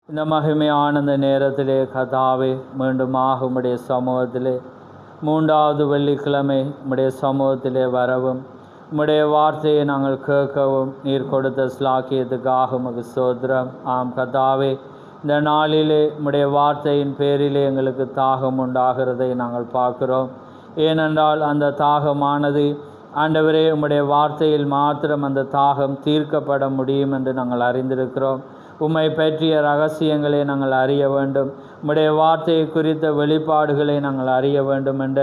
இந்த மகிமையான இந்த நேரத்திலே கர்த்தாவே மீண்டுமாக உம்முடைய சமூகத்திலே மூன்றாவது வெள்ளிக்கிழமை உம்முடைய சமூகத்திலே வரவும் உம்முடைய வார்த்தையை நாங்கள் கேட்கவும் நீர் கொடுத்த ஸ்லாக்கியத்துக்காக உமக்கு ஸ்தோத்திரம். ஆம் கர்த்தாவே, இந்த நாளிலே உம்முடைய வார்த்தையின் பேரிலே எங்களுக்கு தாகம் உண்டாகிறதை நாங்கள் பார்க்கிறோம். ஏனென்றால் அந்த தாகமானது ஆண்டவரே உம்முடைய வார்த்தையில் மாத்திரம் அந்த தாகம் தீர்க்கப்பட முடியும் என்று நாங்கள் அறிந்திருக்கிறோம். உம்மை பற்றிய ரகசியங்களை நாங்கள் அறிய வேண்டும், உம்முடைய வார்த்தையை குறித்த வெளிப்பாடுகளை நாங்கள் அறிய வேண்டும் என்ற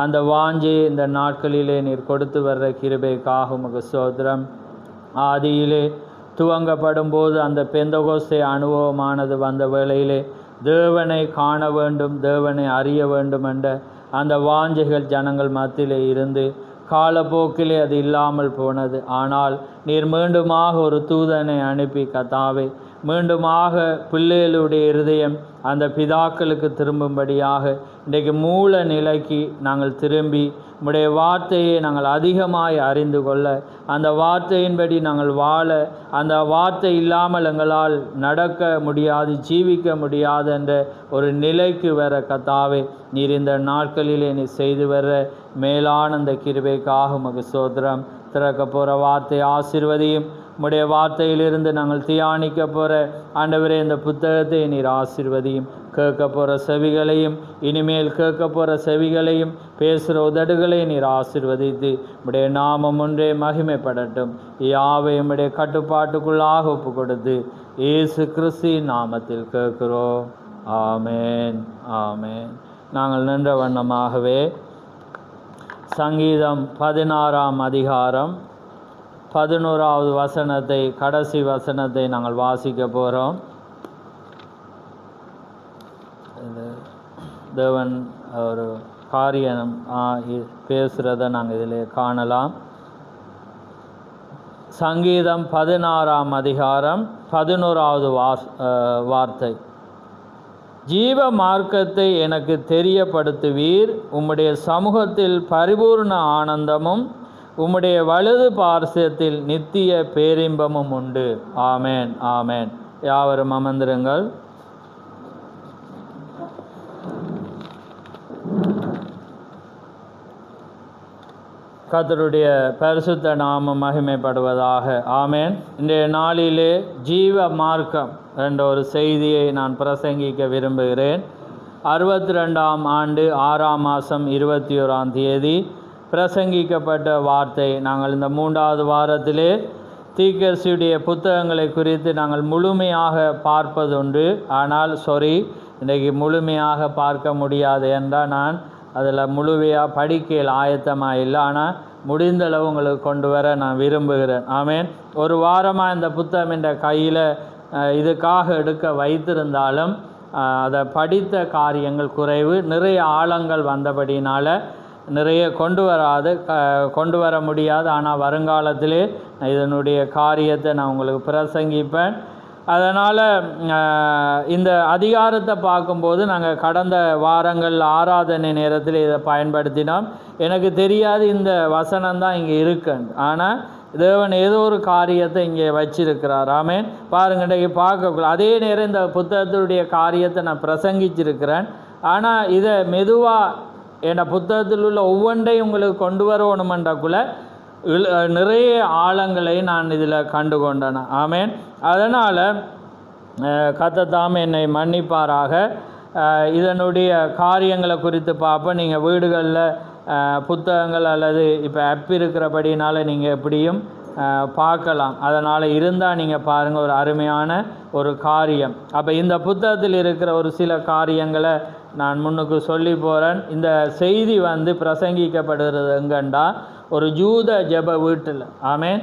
அந்த வாஞ்சையை இந்த நாட்களிலே நீர் கொடுத்து வர்ற கிருபைக்காக உமக்கு ஸ்தோத்திரம். ஆதியிலே துவங்கப்படும் போது அந்த பெந்தகோஸ்தே அனுபவமானது வந்த வேளையிலே தேவனை காண வேண்டும், தேவனை அறிய வேண்டும் என்ற அந்த வாஞ்சைகள் ஜனங்கள் மத்தியிலே இருந்து காலப்போக்கிலே அது இல்லாமல் போனது. ஆனால் நீர் மீண்டுமாக ஒரு தூதனை அனுப்பி கர்த்தாவே மீண்டுமாக பிள்ளைகளுடைய இருதயம் அந்த பிதாக்களுக்கு திரும்பும்படியாக இன்றைக்கு மூல நிலைக்கு நாங்கள் திரும்பி உம்முடைய வார்த்தையை நாங்கள் அதிகமாய் அறிந்து கொள்ள, அந்த வார்த்தையின்படி நாங்கள் வாழ, அந்த வார்த்தை இல்லாமல் எங்களால் நடக்க முடியாது, ஜீவிக்க முடியாது என்ற ஒரு நிலைக்கு வர கர்த்தாவே நீர் இந்த நாட்களிலே நீ செய்து வர மேலான அந்த கிருபைக்காக உமக்கு ஸ்தோத்திரம். திறக்க போகிற வார்த்தை ஆசீர்வதியும். உம்முடைய வார்த்தையிலிருந்து நாங்கள் தியானிக்க போகிற ஆண்டவரே இந்த புத்தகத்தை நீர் ஆசீர்வதியும். கேட்க போகிற செவிகளையும் இனிமேல் கேட்க போகிற செவிகளையும் பேசுகிற உதடுகளை நீர் ஆசீர்வதித்து உம்முடைய நாமம் ஒன்றே மகிமைப்படட்டும். யாவை உம்முடைய கட்டுப்பாட்டுக்குள்ளாக ஒப்பு கொடுத்து இயேசு கிறிஸ்துவின் நாமத்தில் கேட்கிறோம். ஆமேன், ஆமேன். நாங்கள் நின்ற வண்ணமாகவே சங்கீதம் 16ஆம் அதிகாரம் 11வது வசனத்தை, கடைசி வசனத்தை நாங்கள் வாசிக்க போகிறோம். தேவன் ஒரு காரியம் பேசுகிறத நாங்கள் இதில் காணலாம். சங்கீதம் 16ஆம் அதிகாரம் 11வது வார்த்தை. ஜீவ மார்க்கத்தை எனக்கு தெரியப்படுத்துவீர், உம்முடைய சமூகத்தில் பரிபூர்ண ஆனந்தமும் உம்முடைய வலது பார்சத்தில் நித்திய பேரின்பமும் உண்டு. ஆமேன், ஆமேன். யாவரும் அமர்ந்திருங்கள். கர்த்தருடைய பரிசுத்த நாமம் மகிமைப்படுவதாக. ஆமேன். இன்றைய நாளிலே ஜீவ மார்க்கம் என்ற ஒரு செய்தியை நான் பிரசங்கிக்க விரும்புகிறேன். 62ஆம் ஆண்டு 6ஆம் மாதம் 21ஆம் தேதி பிரசங்கிக்கப்பட்ட வார்த்தை. நாங்கள் இந்த 3வது வாரத்திலே தீர்க்கதரிசியுடைய புத்தகங்களை குறித்து நாங்கள் முழுமையாக பார்ப்பதுண்டு. ஆனால் இன்றைக்கு முழுமையாக பார்க்க முடியாது என்றால் நான் அதில் முழுமையாக படிக்கையில் ஆயத்தமாக இல்லை. ஆனால் முடிந்தளவு உங்களுக்கு கொண்டு வர நான் விரும்புகிறேன். ஆமேன். ஒரு வாரமாக இந்த புத்தகம் என்ற கையில் இதுக்காக எடுக்க வைத்திருந்தாலும் அதை படித்த காரியங்கள் குறைவு, நிறைய ஆழங்கள் வந்தபடினால் நிறைய கொண்டு வர முடியாது. ஆனால் வருங்காலத்திலே இதனுடைய காரியத்தை நான் உங்களுக்கு பிரசங்கிப்பேன். அதனால் இந்த அதிகாரத்தை பார்க்கும்போது நாங்கள் கடந்த வாரங்கள் ஆராதனை நேரத்தில் இதை பயன்படுத்தினோம். எனக்கு தெரியாது இந்த வசனம்தான் இங்கே இருக்குன்னு. ஆனால் தேவன் ஏதோ ஒரு காரியத்தை இங்கே வச்சிருக்கிறார். ஆமேன். பாருங்க, இன்றைக்கு பார்க்கக்கூடாது. அதே நேரம் இந்த புத்தகத்தினுடைய காரியத்தை நான் பிரசங்கிச்சிருக்கிறேன். ஆனால் இதை மெதுவாக என் புத்தகத்தில் உள்ள ஒவ்வொன்றையும் உங்களுக்கு கொண்டு வரணுமென்றக்குள்ள நிறைய ஆழங்களை நான் இதில் கண்டு கொண்டேன். ஆமேன். அதனால் கர்த்தர் தாமே என்னை மன்னிப்பாராக. இதனுடைய காரியங்களை குறித்து பார்ப்போம். நீங்கள் வீடுகளில் புத்தகங்கள் அல்லது இப்போ ஆப் இருக்கிறபடினால நீங்கள் எப்படியும் பார்க்கலாம். அதனால் இருந்தால் நீங்கள் பாருங்கள், ஒரு அருமையான ஒரு காரியம். அப்போ இந்த புத்தகத்தில் இருக்கிற ஒரு சில காரியங்களை நான் முன்னுக்கு சொல்லி போகிறேன். இந்த செய்தி பிரசங்கிக்கப்படுகிறது எங்கண்டா ஒரு யூத ஜெப வீட்டில். ஆமேன்.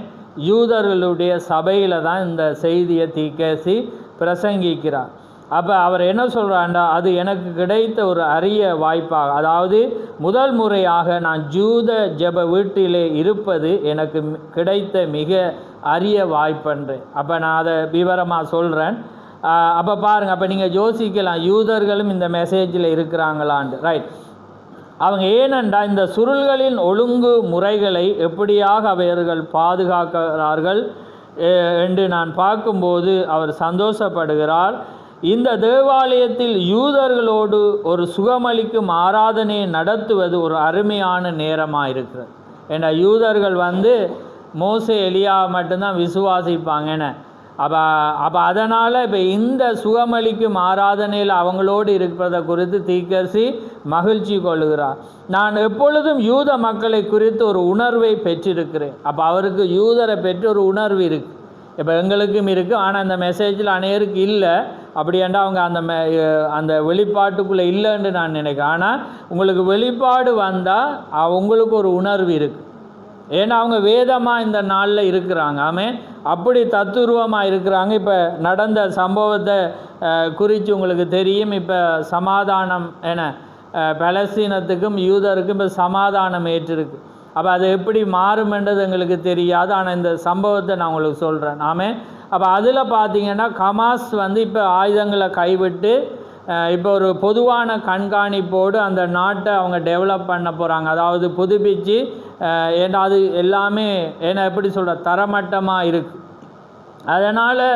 யூதர்களுடைய சபையில் தான் இந்த செய்தியை தீர்க்கதரிசி பிரசங்கிக்கிறார். அப்போ அவர் என்ன சொல்கிறாண்டா, அது எனக்கு கிடைத்த ஒரு அரிய வாய்ப்பாக, அதாவது முதல் முறையாக நான் யூத ஜெப வீட்டிலே இருப்பது எனக்கு கிடைத்த மிக அரிய வாய்ப்புன்றேன். அப்போ நான் அதை விவரமாக சொல்கிறேன். அப்போ பாருங்கள், அப்போ நீங்கள் யோசிக்கலாம் யூதர்களும் இந்த மெசேஜில் இருக்கிறாங்களான்னு. ரைட். அவங்க ஏனென்றா இந்த சுருள்களின் ஒழுங்கு முறைகளை எப்படியாக அவர்கள் பாதுகாக்கிறார்கள் என்று நான் பார்க்கும்போது அவர் சந்தோஷப்படுகிறார். இந்த தேவாலயத்தில் யூதர்களோடு ஒரு சுகமளிக்கும் ஆராதனையை நடத்துவது ஒரு அருமையான நேரமாக இருக்கிறது. ஏன்னா யூதர்கள் மோசே எலியா மட்டும்தான் விசுவாசிப்பாங்கன்னு. அப்போ அதனால் இப்போ இந்த சுகமளிக்கும் ஆராதனையில் அவங்களோடு இருப்பதை குறித்து தீர்க்கதரிசி மகிழ்ச்சி கொள்ளுகிறார். நான் எப்பொழுதும் யூத மக்களை குறித்து ஒரு உணர்வை பெற்றிருக்கிறேன். அப்போ அவருக்கு யூதரை பெற்று ஒரு உணர்வு இருக்குது. இப்போ எங்களுக்கும் இருக்குது, ஆனால் அந்த மெசேஜில் அநேருக்கு இல்லை. அப்படியாண்டா அவங்க அந்த வெளிப்பாட்டுக்குள்ளே இல்லைன்னு நான் நினைக்கிறேன். ஆனால் உங்களுக்கு வெளிப்பாடு வந்தால் உங்களுக்கு ஒரு உணர்வு இருக்குது. ஏன்னா அவங்க வேதமாக இந்த நாளில் இருக்கிறாங்க. அப்படி தத்துருவமாக இருக்கிறாங்க. இப்போ நடந்த சம்பவத்தை குறித்து உங்களுக்கு தெரியும். இப்போ சமாதானம் பலஸ்தீனத்துக்கும் யூதருக்கும் இப்போ சமாதானம் ஏற்றிருக்கு. அப்போ அது எப்படி மாறுமென்றது எங்களுக்கு தெரியாது. ஆனால் இந்த சம்பவத்தை நான் உங்களுக்கு சொல்கிறேன். அப்போ அதில் பார்த்தீங்கன்னா ஹமாஸ் இப்போ ஆயுதங்களை கைவிட்டு இப்போ ஒரு பொதுவான கண்காணிப்போடு அந்த நாட்டை அவங்க டெவலப் பண்ண போகிறாங்க. அதாவது புதுப்பிச்சு, ஏன்னா அது எல்லாமே எப்படி சொல்கிற தரமட்டமாக இருக்குது. அதனால்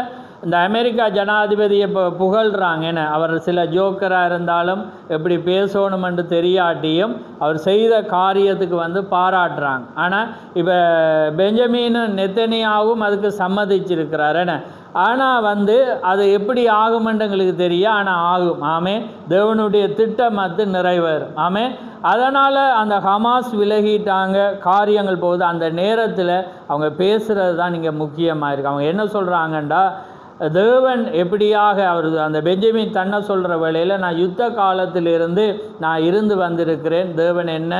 இந்த அமெரிக்கா ஜனாதிபதியை இப்போ புகழ்கிறாங்க. அவர் சில ஜோக்கராக இருந்தாலும் எப்படி பேசணுமென்று தெரியாட்டியும் அவர் செய்த காரியத்துக்கு பாராட்டுறாங்க. ஆனால் இப்போ பெஞ்சமின் நெத்தனியாவும் அதுக்கு சம்மதிச்சிருக்கிறார். ஆனால் அது எப்படி ஆகுமென்று எங்களுக்கு தெரியும். ஆனால் ஆகும். தேவனுடைய திட்டம் நிறைவேறும். அதனால் அந்த ஹமாஸ் விலகிட்டாங்க, காரியங்கள் போகுது. அந்த நேரத்தில் அவங்க பேசுகிறது தான் இங்கே முக்கியமாக இருக்குது. அவங்க என்ன சொல்கிறாங்கண்டா, தேவன் எப்படியாக அவர் அந்த பெஞ்சமின் தன்னை சொல்கிற வேளையில் நான் யுத்த காலத்திலிருந்து நான் இருந்து வந்திருக்கிறேன், தேவன் என்ன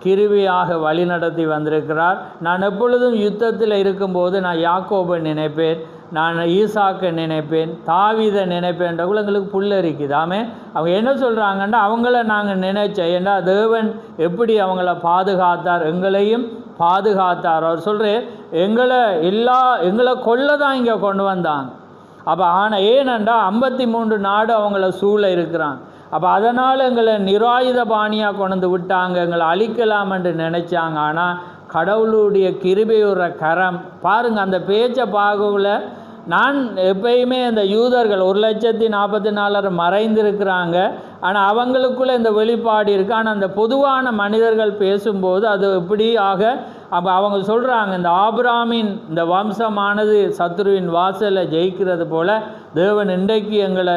கிருபையாக வழி நடத்தி வந்திருக்கிறார். நான் எப்பொழுதும் யுத்தத்தில் இருக்கும்போது நான் யாக்கோபை நினைப்பேன், நான் ஈசாக்கை நினைப்பேன், தாவீதை நினைப்பேன்றக்குள்ள எங்களுக்கு புல்லரிக்குது. அவங்க என்ன சொல்கிறாங்கன்னா, அவங்கள நாங்கள் நினைச்சேன். ஏன்னா தேவன் எப்படி அவங்கள பாதுகாத்தார், எங்களையும் பாதுகாத்தார். அவர் சொல்கிறேன், எங்களை கொல்ல தான் இங்கே கொண்டு வந்தாங்க. அப்போ ஆனால் ஏனென்றா 53 நாடு அவங்கள சூழ இருக்கிறாங்க. அப்போ அதனால் எங்களை நிராயுத பாணியாக கொண்டு விட்டாங்க, எங்களை அழிக்கலாம் என்று நினச்சாங்க. ஆனால் கடவுளுடைய கிருபையுற கரம் பாருங்கள். அந்த பேச்சை பார்க்கல நான் எப்பயுமே இந்த யூதர்கள் 1,44,000 மறைந்திருக்கிறாங்க. ஆனால் அவங்களுக்குள்ளே இந்த வெளிப்பாடு இருக்குது. ஆனால் அந்த பொதுவான மனிதர்கள் பேசும்போது அது எப்படி அப்போ அவங்க சொல்கிறாங்க, இந்த ஆபிரகாமின் இந்த வம்சமானது சத்துருவின் வாசலை ஜெயிக்கிறது போல் தேவன் இன்றைக்கு எங்களை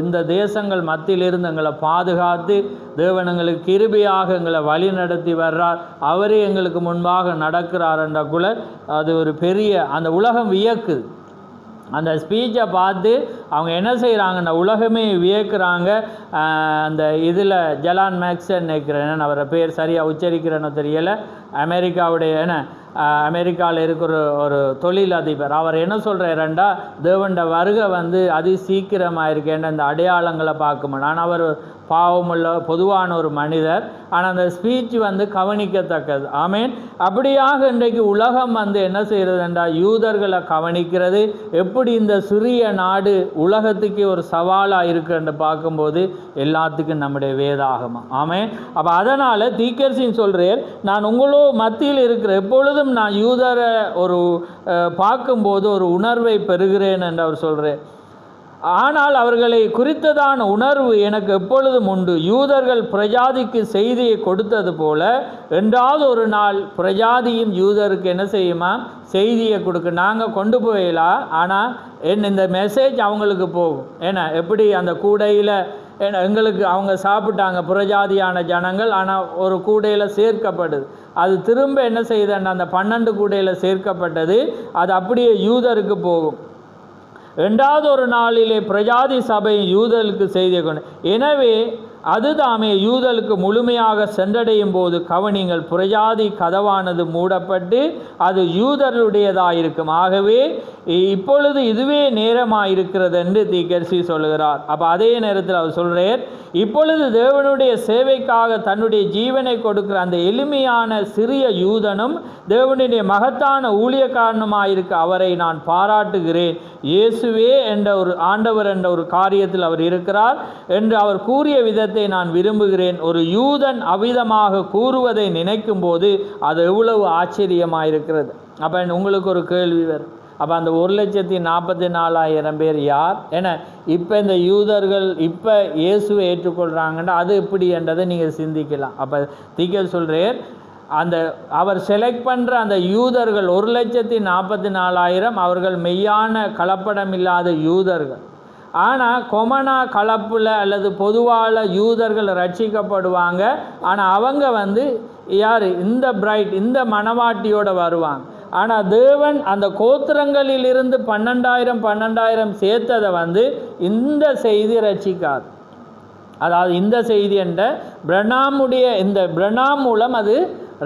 இந்த தேசங்கள் மத்தியிலிருந்து எங்களை பாதுகாத்து தேவன் எங்களுக்கு கிருபையாக எங்களை வழி நடத்தி வர்றார். அவரே எங்களுக்கு முன்பாக நடக்கிறார் என்றக்குள்ள அது ஒரு பெரிய அந்த உலகம் வியக்குது. அந்த ஸ்பீச்சை பார்த்து அவங்க என்ன செய்கிறாங்கன்னா உலகமே வியக்கிறாங்க. அந்த இதில் ஜலான் மேக்சன் நினைக்கிறேன், அவரை பேர் சரியாக உச்சரிக்கிறேன்னு தெரியலை, அமெரிக்காவில் இருக்கிற ஒரு தொழிலதிபர். அவர் என்ன சொல்கிறாருண்டா, தேவண்ட வருகை அதி சீக்கிரமாக இருக்கேன் இந்த அடையாளங்களை பார்க்க முடியும். ஆனால் அவர் பாவமுள்ள பொதுவான ஒரு மனிதர். ஆனால் அந்த ஸ்பீச் கவனிக்கத்தக்கது. அப்படியாக இன்றைக்கு உலகம் என்ன செய்கிறதுண்டா, யூதர்களை கவனிக்கிறது. எப்படி இந்த சிறிய நாடு உலகத்துக்கு ஒரு சவாலாக இருக்குன்னு பார்க்கும்போது எல்லாத்துக்கும் நம்முடைய வேதாகமம். அப்போ அதனால் தீர்க்கதரிசின்னு சொல்கிறேன், நான் உங்களோ மத்தியில் இருக்கிற எப்பொழுதும் நான் யூதரை ஒரு பார்க்கும்போது ஒரு உணர்வை பெறுகிறேன் என்று அவர் சொல்கிறேன். ஆனால் அவர்களை குறித்ததான உணர்வு எனக்கு எப்பொழுதும் உண்டு. யூதர்கள் பிரஜாதிக்கு செய்தியை கொடுத்தது போல என்றாவது ஒரு நாள் பிரஜாதியும் யூதருக்கு என்ன செய்யுமா, செய்தியை கொடுக்க நாங்கள் கொண்டு போயிடலாம். ஆனால் இந்த மெசேஜ் அவங்களுக்கு போகும். ஏன்னா எப்படி அந்த கூடையில் எங்களுக்கு அவங்க சாப்பிட்டாங்க புறஜாதியான ஜனங்கள், ஆனால் ஒரு கூடையில் சேர்க்கப்படுது. அது திரும்ப என்ன செய்யுதுன்னா அந்த 12 கூடையில் சேர்க்கப்பட்டது அது அப்படியே யூதருக்கு போகும். 2வது ஒரு நாளிலே பிரஜாதி சபை யூதர்களுக்கு செய்தியை கொண்டு, எனவே அதுதாமே யூதர்களுக்கு முழுமையாக சென்றடையும் போது கவனிங்கள், பிரஜாதி கதவானது மூடப்பட்டு அது யூதர்களுடையதாயிருக்கும். ஆகவே இப்பொழுது இதுவே நேரமாயிருக்கிறது என்று தீர்க்கதரிசி சொல்லுகிறார். அப்போ அதே நேரத்தில் அவர் சொல்கிறார், இப்பொழுது தேவனுடைய சேவைக்காக தன்னுடைய ஜீவனை கொடுக்கிற அந்த எளிமையான சிறிய யூதனும் தேவனுடைய மகத்தான ஊழியக்காரனுமாயிருக்க அவரை நான் பாராட்டுகிறேன். இயேசுவே என்ற ஒரு ஆண்டவர் என்ற ஒரு காரியத்தில் அவர் இருக்கிறார் என்று அவர் கூறிய விதத்தை நான் விரும்புகிறேன். ஒரு யூதன் அவ்விதமாக கூறுவதை நினைக்கும் போது அது எவ்வளவு ஆச்சரியமாயிருக்கிறது. அப்போ உங்களுக்கு ஒரு கேள்வி வரும், அப்போ அந்த 1,44,000 பேர் யார்? ஏன்னா இப்போ இந்த யூதர்கள் இப்போ இயேசுவை ஏற்றுக்கொள்கிறாங்கன்னா அது எப்படி என்றதை நீங்கள் சிந்திக்கலாம். அப்போ தீக்கர் சொல்கிறேன், அந்த அவர் செலக்ட் பண்ணுற அந்த யூதர்கள் 1,44,000 அவர்கள் மெய்யான கலப்படம் இல்லாத யூதர்கள். ஆனால் கொமனா கலப்பில் அல்லது பொதுவான யூதர்கள் ரட்சிக்கப்படுவாங்க. ஆனால் அவங்க யார்? இந்த பிரைட், இந்த மணவாட்டியோட வருவாங்க. ஆனால் தேவன் அந்த கோத்திரங்களிலிருந்து 12,000 சேர்த்ததை இந்த செய்தி ரட்சிக்காது. அதாவது இந்த செய்தி என்ற பிரணாமுடைய இந்த பிரணாம் மூலம் அது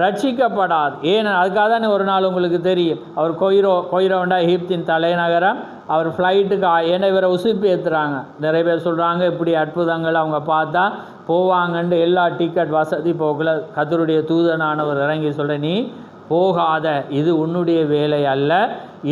ரட்சிக்கப்படாது. ஏன்னா அதுக்காக தானே ஒரு நாள் உங்களுக்கு தெரியும், அவர் கொய்ரோண்டா எகிப்தின் தலைநகரம், அவர் ஃப்ளைட்டுக்கு ஏன்னா இவரை உசுப்பி ஏற்றுறாங்க. நிறைய பேர் சொல்கிறாங்க இப்படி அற்புதங்கள் அவங்க பார்த்தா போவாங்கன்ட்டு எல்லா டிக்கெட் வசதி போகல. கர்த்தருடைய தூதனானவர் இறங்கி சொல்கிற, நீ போகாத, இது உன்னுடைய வேலை அல்ல,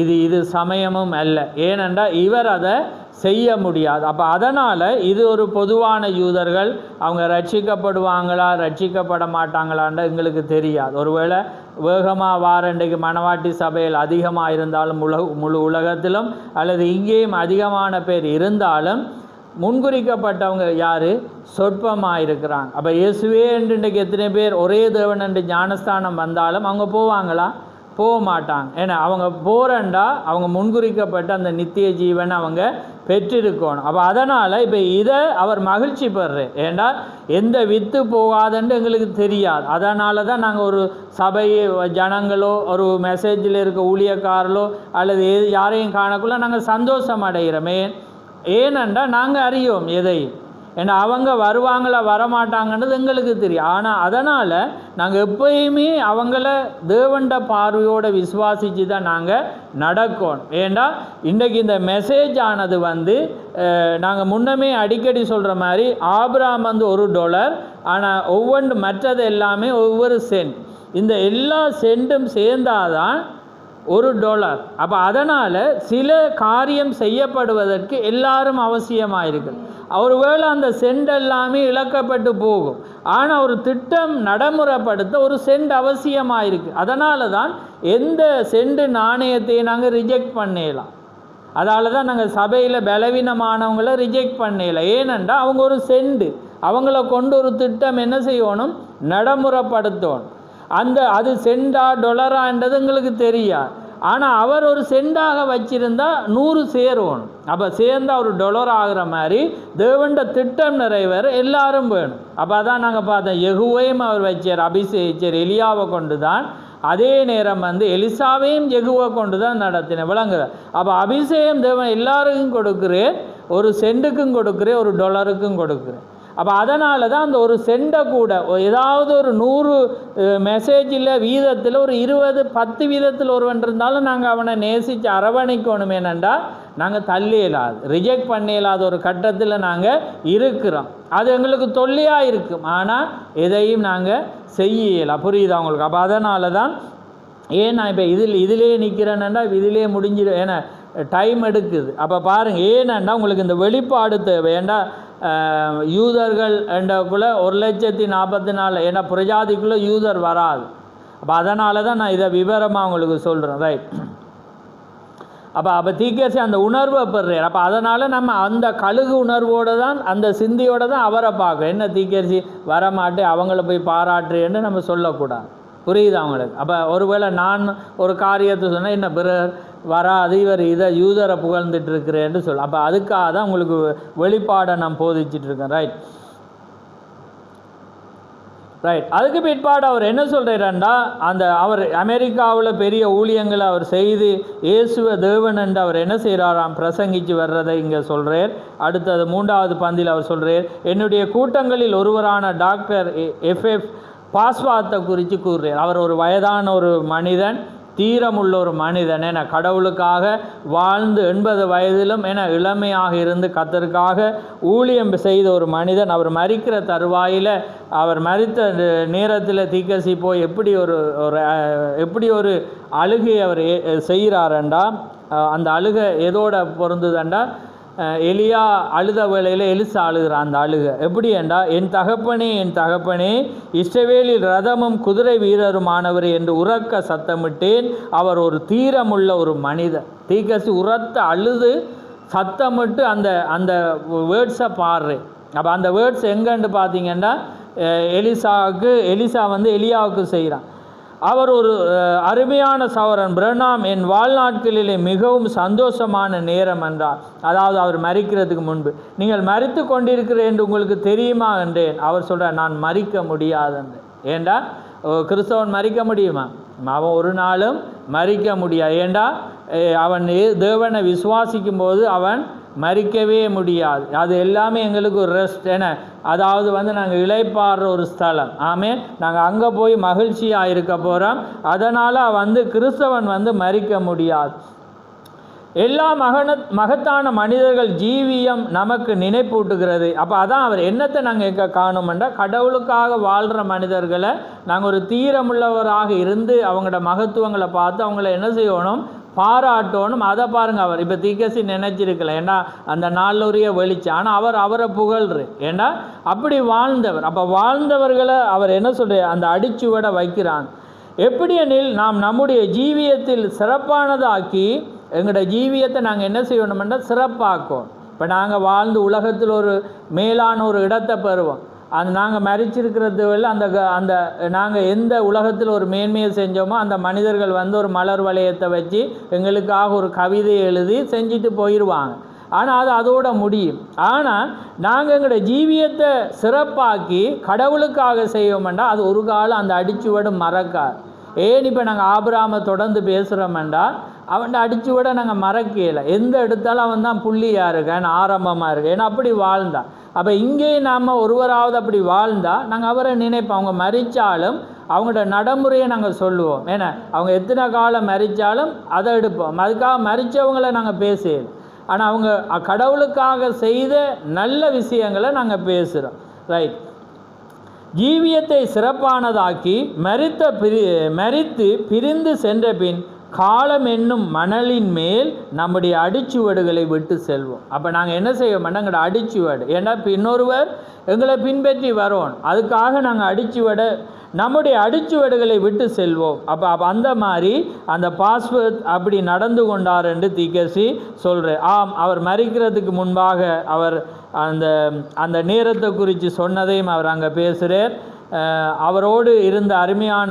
இது சமயமும் அல்ல. ஏனென்றால் இவர் அதை செய்ய முடியாது. அப்போ அதனால் இது ஒரு பொதுவான யூதர்கள், அவங்க ரட்சிக்கப்படுவாங்களா ரட்சிக்கப்பட மாட்டாங்களான்னு எங்களுக்கு தெரியாது. ஒருவேளை வேகமாக வாரண்டைக்கு மணவாட்டி சபையில் அதிகமாக இருந்தாலும் முழு உலகத்திலும் அல்லது இங்கேயும் அதிகமான பேர் இருந்தாலும் முன்குறிக்கப்பட்டவங்க யார்? சொற்பமாக இருக்கிறாங்க. அப்போ இயேசுவே என்று இன்றைக்கு எத்தனை பேர் ஒரே தேவன் என்று ஞானஸ்தானம் வந்தாலும் அவங்க போவாங்களா? போக மாட்டாங்க. ஏன்னா அவங்க போகிறண்டா அவங்க முன்குறிக்கப்பட்ட அந்த நித்திய ஜீவனை அவங்க பெற்றிருக்கணும். அப்போ அதனால் இப்போ இதை அவர் மகிழ்ச்சி பெறுறேன். ஏண்டா எந்த வித்து போகாதுன்னு எங்களுக்கு தெரியாது. அதனால தான் நாங்கள் ஒரு சபை ஜனங்களோ ஒரு மெசேஜில் இருக்க ஊழியக்காரர்களோ அல்லது யாரையும் காணக்குள்ள நாங்கள் சந்தோஷம் அடைகிறோமே. ஏனென்றால் நாங்கள் அறியோம் எதையும். ஏன்னா அவங்க வருவாங்களா வரமாட்டாங்கன்றது எங்களுக்கு தெரியும். ஆனால் அதனால் நாங்கள் எப்பயுமே அவங்கள தேவண்ட பார்வையோடு விசுவாசித்து தான் நாங்கள் நடக்கணும். ஏன்னா இன்றைக்கு இந்த மெசேஜ் ஆனது நாங்கள் முன்னமே அடிக்கடி சொல்கிற மாதிரி ஆபிரகாம் $1, ஆனால் ஒவ்வொன்று மற்றது எல்லாமே ஒவ்வொரு சென்ட். இந்த எல்லா சென்ட்டும் சேர்ந்தாதான் $1. அப்போ அதனால் சில காரியம் செய்யப்படுவதற்கு எல்லாரும் அவசியமாக இருக்குது. ஒருவேளை அந்த சென்ட் எல்லாமே இழக்கப்பட்டு போகும். ஆனால் ஒரு திட்டம் நடைமுறைப்படுத்த ஒரு சென்ட் அவசியமாக இருக்குது. அதனால தான் எந்த சென்ட் நாணயத்தையும் நாங்கள் ரிஜெக்ட் பண்ணலாம். அதால தான் நாங்கள் சபையில் பலவீனமானவங்களை ரிஜெக்ட் பண்ணலாம். ஏனென்றால் அவங்க ஒரு சென்ட், அவங்கள கொண்டு ஒரு திட்டம் என்ன செய்யணும்? நடைமுறைப்படுத்தணும். அது சென்டா $1என்றது எங்களுக்கு தெரியாது. ஆனால் அவர் ஒரு சென்டாக வச்சிருந்தா 100 சேருவோம். அப்போ சேர்ந்தால் ஒரு $1 ஆகிற மாதிரி தேவண்ட திட்டம் நிறைவேற எல்லாரும் வேணும். அப்போ அதான் நாங்கள் பார்த்தோம், யெகூவையும் அவர் வச்சார், அபிஷேகிச்சார் எலியாவை கொண்டு தான். அதே நேரம் எலிசாவையும் யெகூவை கொண்டு தான் நடத்தின விளங்குது. அப்போ அபிஷேகம் தேவன் எல்லாருக்கும் கொடுக்குறேன், ஒரு சென்ட்டுக்கும் கொடுக்குறேன், ஒரு $1க்கும் கொடுக்குறேன். அப்போ அதனால தான் அந்த ஒரு சென்டை கூட ஏதாவது ஒரு 100 மெசேஜில் வீதத்தில் ஒரு 10 வீதத்தில் ஒருவன் இருந்தாலும் நாங்கள் அவனை நேசித்து அரவணைக்கணும். என்னென்னா நாங்கள் தள்ளியலாது, ரிஜெக்ட் பண்ணியலாத ஒரு கட்டத்தில் நாங்கள் இருக்கிறோம். அது எங்களுக்கு தொல்லையாக இருக்கும். ஆனால் எதையும் நாங்கள் செய்யலாம். புரியுதா உங்களுக்கு? அப்போ அதனால தான் நான் இப்போ இதிலே நிற்கிறேன்னா இதிலே முடிஞ்சிடும். ஏன்னா டைம் எடுக்குது. அப்போ பாருங்கள், ஏன்னா உங்களுக்கு இந்த வெளிப்பாடு தேவை. ஏன்னா யூதர்கள் என்றக்குள்ளே 1,44,000, ஏன்னா பிரஜாதிக்குள்ளே யூதர் வராது. அப்போ அதனால தான் நான் இதை விவரமாக உங்களுக்கு சொல்கிறேன். ரைட். அப்போ தீக்கேசி அந்த உணர்வை பெறுறார். அப்போ அதனால் நம்ம அந்த கழுகு உணர்வோடு தான் அந்த சிந்தியோடு தான் அவரை பார்க்க. என்ன தீக்கேசி வரமாட்டே அவங்கள போய் பாராட்டுறேன்னு நம்ம சொல்லக்கூடாது. புரியுது அவங்களுக்கு? அப்போ ஒருவேளை நான் ஒரு காரியத்தை சொன்னால் என்ன பிறர் வராது, இவர் இதை யூதரை புகழ்ந்துட்டு இருக்கிறேன்னு சொல்ல. அப்போ அதுக்காக தான் உங்களுக்கு வெளிப்பாடை நான் போதிச்சிட்ருக்கேன். ரைட். அதுக்கு பிற்பாடு அவர் என்ன சொல்கிறாருண்டா, அவர் அமெரிக்காவில் பெரிய ஊழியங்களை அவர் செய்து இயேசுவ தேவன் என்று அவர் என்ன செய்கிறாராம்? பிரசங்கித்து வர்றதை இங்கே சொல்கிறார். அடுத்தது 3வது பந்தியில் அவர் சொல்கிறார், என்னுடைய கூட்டங்களில் ஒருவரான டாக்டர் எஃப்எஃப் பாஸ்வாத்தை குறித்து கூறுறார். அவர் ஒரு வயதான ஒரு மனிதன், தீரமுள்ள ஒரு மனிதன். என கடவுளுக்காக வாழ்ந்து 80 வயதிலும் இளமையாக இருந்து கர்த்தருக்காக ஊழியம் செய்த ஒரு மனிதன். அவர் மரிக்கிற தருவாயில், அவர் மரித்த நேரத்தில் தீக்கசி போய் எப்படி ஒரு அழுகை அவர் செய்கிறாரண்டா, அந்த அழுகை எதோட பொருந்துதண்டா, எலியா அழுத வேளையில் எலிசா அழுகிறான். அந்த அழுக எப்படி என்றால், என் தகப்பனே இஸ்ரவேலில் ரதமும் குதிரை வீரருமானவர் என்று உரக்க சத்தமிட்டேன். அவர் ஒரு தீரமுள்ள ஒரு மனிதர். தீர்க்கதரிசி உரத்த அழுது சத்தமிட்டு அந்த அந்த வேர்ட்ஸை பாடுறேன். அப்போ அந்த வேர்ட்ஸ் எங்கன்னு பார்த்தீங்கன்னா, எலிசா வந்து எலியாவுக்கு செய்கிறான். அவர் ஒரு அருமையான சகோதரன் பிரணாம், என் வாழ்நாட்களிலே மிகவும் சந்தோஷமான நேரம் என்றார். அதாவது அவர் மரிக்கிறதுக்கு முன்பு, நீங்கள் மரித்து கொண்டிருக்கிறேன் என்று உங்களுக்கு தெரியுமா என்றேன். அவர் சொல்கிறார், நான் மரிக்க முடியாதுன்னு. ஏண்டா கிறிஸ்தவன் மரிக்க முடியுமா? அவன் ஒரு நாளும் மரிக்க முடியாது. ஏண்டா அவன் தேவனை விசுவாசிக்கும் போது அவன் மரிக்கவே முடியாது. அது எல்லாமே எங்களுக்கு ஒரு ரெஸ்ட். என அதாவது வந்து நாங்கள் இளைப்பாடுற ஒரு ஸ்தலம். நாங்கள் அங்கே போய் மகிழ்ச்சியாக இருக்க போகிறோம். அதனால் வந்து கிறிஸ்தவன் வந்து மரிக்க முடியாது. எல்லா மகத்தான மனிதர்கள் ஜீவியம் நமக்கு நினைப்பூட்டுகிறது. அப்போ அதான் அவர் என்னத்தை நாங்கள் எங்கே காணுமெண்டா, கடவுளுக்காக வாழ்கிற மனிதர்களை நாங்கள் ஒரு தீரமுள்ளவராக இருந்து அவங்களோட மகத்துவங்களை பார்த்து அவங்கள என்ன செய்யணும், பாராட்டணும். அதை பாருங்கள். அவர் இப்போ தீர்க்கதரிசி நினைச்சிருக்கல, ஏன்னா அந்த நாளுடைய வெளிச்சம். ஆனால் அவரை புகழ்று, ஏன்னா அப்படி வாழ்ந்தவர். அப்போ வாழ்ந்தவர்களை அவர் என்ன சொல்ற, அந்த அடிச்சுவடை வைக்கிறாங்க. எப்படி எனில் நாம் நம்முடைய ஜீவியத்தில் சிறப்பானதாக்கி எங்களோட ஜீவியத்தை நாங்கள் என்ன செய்யணும்னா சிறப்பாக்கும். இப்போ நாங்கள் வாழ்ந்து உலகத்தில் ஒரு மேலான ஒரு இடத்தை பெறுவோம். அது நாங்கள் மரிச்சிருக்கிறது அந்த அந்த நாங்கள் எந்த உலகத்தில் ஒரு மேன்மையை செஞ்சோமோ அந்த மனிதர்கள் வந்து ஒரு மலர் வளையத்தை வச்சு எங்களுக்காக ஒரு கவிதை எழுதி செஞ்சுட்டு போயிடுவாங்க. ஆனால் அது அதோட முடியும். ஆனால் நாங்கள் எங்களோட ஜீவியத்தை சிறப்பாக்கி கடவுளுக்காக செய்வோம்னா அது ஒரு காலம் அந்த அடிச்சுவடு மறக்காது. ஏன் இப்போ நாங்கள் ஆபிரகாமை தொடர்ந்து பேசுகிறோம்டா, அவன் அடிச்சுவட நாங்கள் மறக்கல. எந்த எடுத்தாலும் அவன் தான் புள்ளியாக இருக்கான், ஆரம்பமாக இருக்கு. ஏன்னா அப்படி வாழ்ந்தான். அப்போ இங்கேயும் நாம் ஒருவராவது அப்படி வாழ்ந்தால் நாங்கள் அவரை நினைப்போம். அவங்க மரித்தாலும் அவங்களோட நடைமுறையை நாங்கள் சொல்லுவோம். ஏன்னா அவங்க எத்தனை காலம் மரித்தாலும் அதை எடுப்போம். அதுக்காக மரித்தவங்களை நாங்கள் பேசுவோம். ஆனால் அவங்க கடவுளுக்காக செய்த நல்ல விஷயங்களை நாங்கள் பேசுகிறோம். ரைட். ஜீவியத்தை சிறப்பானதாக்கி மரித்து பிரிந்து சென்ற பின் காலம் என்னும் மணலின் மேல் நம்முடைய அடிச்சுவடுகளை விட்டு செல்வோம். அப்போ நாங்கள் என்ன செய்வோம்னா எங்களோட அடிச்சுவடு, ஏன்னா இன்னொருவர் எங்களை பின்பற்றி வரோம், அதுக்காக நாங்கள் நம்முடைய அடிச்சுவடுகளை விட்டு செல்வோம். அப்போ அந்த மாதிரி அந்த பாஸ்வர்ட் அப்படி நடந்து கொண்டார் என்று தீர்க்கதரிசி சொல்கிறார். ஆம், அவர் மரிக்கிறதுக்கு முன்பாக அவர் அந்த நேரத்தை குறித்து சொன்னதையும் அவர் அங்கே பேசுகிறார். அவரோடு இருந்த அருமையான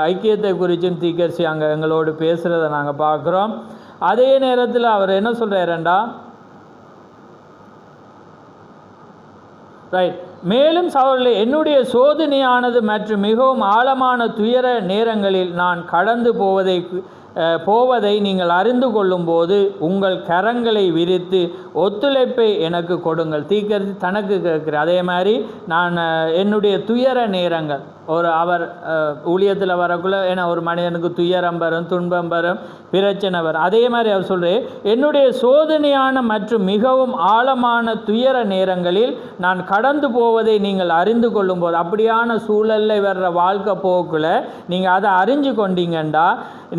ஐக்கியத்தை குறித்தும் தீர்க்கதரிசி அங்கே எங்களோடு பேசுகிறத நாங்கள் பார்க்குறோம். அதே நேரத்தில் அவர் என்ன சொல்கிறாருண்டா, ரைட், மேலும் சகோதரர்களே, என்னுடைய சோதனையானது மற்றும் மிகவும் ஆழமான துயர நேரங்களில் நான் கடந்து போவதை நீங்கள் அறிந்து கொள்ளும்போது உங்கள் கரங்களை விரித்து ஒத்துழைப்பை எனக்கு கொடுங்கள். தீர்க்கதரிசி தனக்கு கேட்குற அதே மாதிரி நான் என்னுடைய துயர நேரங்கள் அவர் ஊழியத்தில் வரக்குள்ள, ஏன்னா ஒரு மனிதனுக்கு துயரம் வரும், துன்பம் வரும், பிரச்சனை வரும். அதே மாதிரி அவர் சொல்கிறேன், என்னுடைய சோதனையான மற்றும் மிகவும் ஆழமான துயர நேரங்களில் நான் கடந்து போவதை நீங்கள் அறிந்து கொள்ளும்போது, அப்படியான சூழலில் வர்ற வாழ்க்கை போக்குல நீங்கள் அதை அறிஞ்சு கொண்டீங்கண்டா,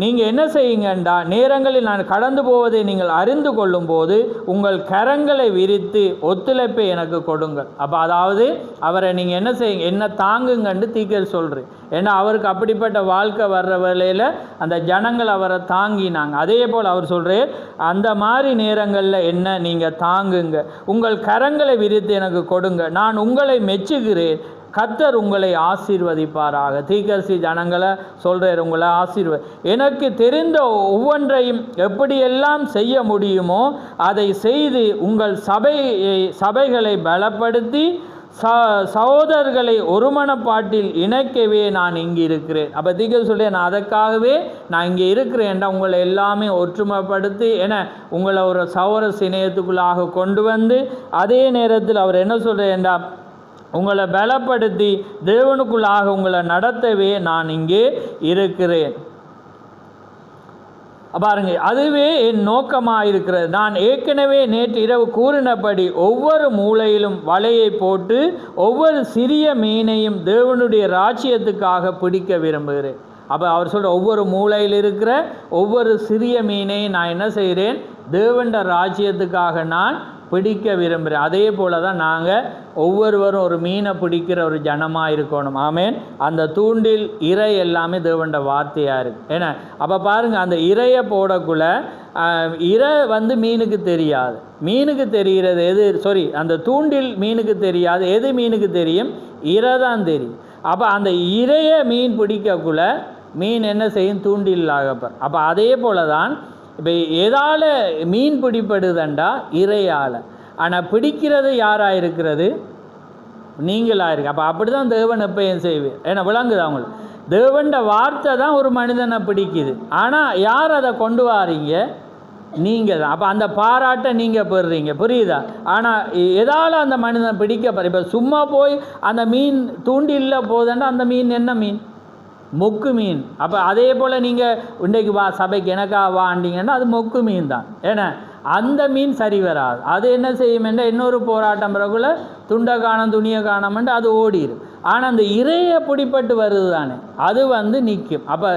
நீங்கள் என்ன செய்யுங்கண்டா, நேரங்களில் நான் கடந்து போவதை நீங்கள் அறிந்து கொள்ளும்போது உங்கள் கரங்களை விரித்து ஒத்துழைப்பை எனக்கு கொடுங்கள். அப்போ அதாவது அவரை நீங்கள் என்ன செய்யுங்க, என்ன தாங்குங்கன்னு தீர்க்க சொல்கிறேன். ஏன்னா அவருக்கு அப்படிப்பட்ட வாழ்க்கை வர்ற வேளையில் அந்த ஜனங்கள் அவரை தாங்கினாங்க. அதே போல் அவர் சொல்கிறேன், அந்த மாதிரி நேரங்களில் என்ன நீங்கள் தாங்குங்க, உங்கள் கரங்களை விரித்து எனக்கு கொடுங்க, நான் உங்களை மெச்சுகிறேன், கர்த்தர் உங்களை ஆசீர்வதிப்பாராக. தீர்க்கதரிசி ஜனங்களை சொல்கிறார், உங்களை எனக்கு தெரிந்த ஒவ்வொன்றையும் எப்படியெல்லாம் செய்ய முடியுமோ அதை செய்து உங்கள் சபைகளை பலப்படுத்தி சகோதரர்களை ஒருமனப்பாட்டில் இணைக்கவே நான் இங்கே இருக்கிறேன். அப்போ தீர்க்கதரிசி சொல்கிறேன், நான் அதற்காகவே நான் இங்கே இருக்கிறேன்டா, உங்களை எல்லாமே ஒற்றுமைப்படுத்தி என உங்களை ஒரு சகோதர சிநேகத்துக்குள்ளாக கொண்டு வந்து, அதே நேரத்தில் அவர் என்ன சொல்கிறேன்டா, உங்களை பலப்படுத்தி தேவனுக்குள்ளாக உங்களை நடத்தவே நான் இங்கே இருக்கிறேன். பாருங்க, அதுவே என் நோக்கமாக இருக்கிறது. நான் ஏற்கனவே நேற்று இரவு கூறினபடி ஒவ்வொரு மூலையிலும் வலையை போட்டு ஒவ்வொரு சிறிய மீனையும் தேவனுடைய ராஜ்யத்துக்காக பிடிக்க விரும்புகிறேன். அப்போ அவர் சொல்கிற ஒவ்வொரு மூலையில் இருக்கிற ஒவ்வொரு சிறிய மீனையும் நான் என்ன செய்கிறேன், தேவண்ட ராஜ்யத்துக்காக நான் பிடிக்க விரும்புகிறேன். அதே போல் தான் நாங்கள் ஒவ்வொருவரும் ஒரு மீனை பிடிக்கிற ஒரு ஜனமாக இருக்கணும். ஆமேன். அந்த தூண்டில் இறை எல்லாமே தேவண்ட வார்த்தையாக இருக்குது. ஏன்னா அப்போ பாருங்கள், அந்த இறையை போடக்குள்ள இறை மீனுக்கு தெரியாது. மீனுக்கு தெரிகிறது எது? அந்த தூண்டில் மீனுக்கு தெரியாது. எது மீனுக்கு தெரியும்? இறை தான் தெரியும். அப்போ அந்த இறையை மீன் பிடிக்கக்குள்ள மீன் என்ன செய்யும்? தூண்டில் ஆகப்பார். அப்போ அதே போல தான் இப்போ எதால் மீன் பிடிப்படுதுண்டா? இறையால். ஆனால் பிடிக்கிறது யாராக இருக்கிறது? நீங்களாக இருக்கு. அப்போ அப்படி தான் தேவன் எப்பயும் செய்வீர். ஏன்னா விளங்குது அவங்களுக்கு, தேவண்ட வார்த்தை தான் ஒரு மனிதனை பிடிக்குது. ஆனால் யார் அதை கொண்டு வாரீங்க? நீங்கள் தான். அப்போ அந்த பாராட்டை நீங்கள் பெறுறீங்க, புரியுதா? ஆனால் எதால் அந்த மனிதனை பிடிக்க? இப்போ சும்மா போய் அந்த மீன் தூண்டில்ல போதுன்னா அந்த மீன் என்ன மீன்? மொக்கு மீன். அப்போ அதே போல் நீங்கள் இன்றைக்கு வா சபைக்கு எனக்காக வாண்டிங்கன்னா அது மொக்கு மீன் தான். ஏன்னா அந்த மீன் சரி வராது. அது என்ன செய்யும் என்றால் இன்னொரு போராட்டம் பிறகுல துண்டை காணும் துணியை காணாமன்ட்டு அது ஓடிடும். ஆனால் அந்த இறையை பிடிப்பட்டு வருது தானே, அது நிற்கும். அப்போ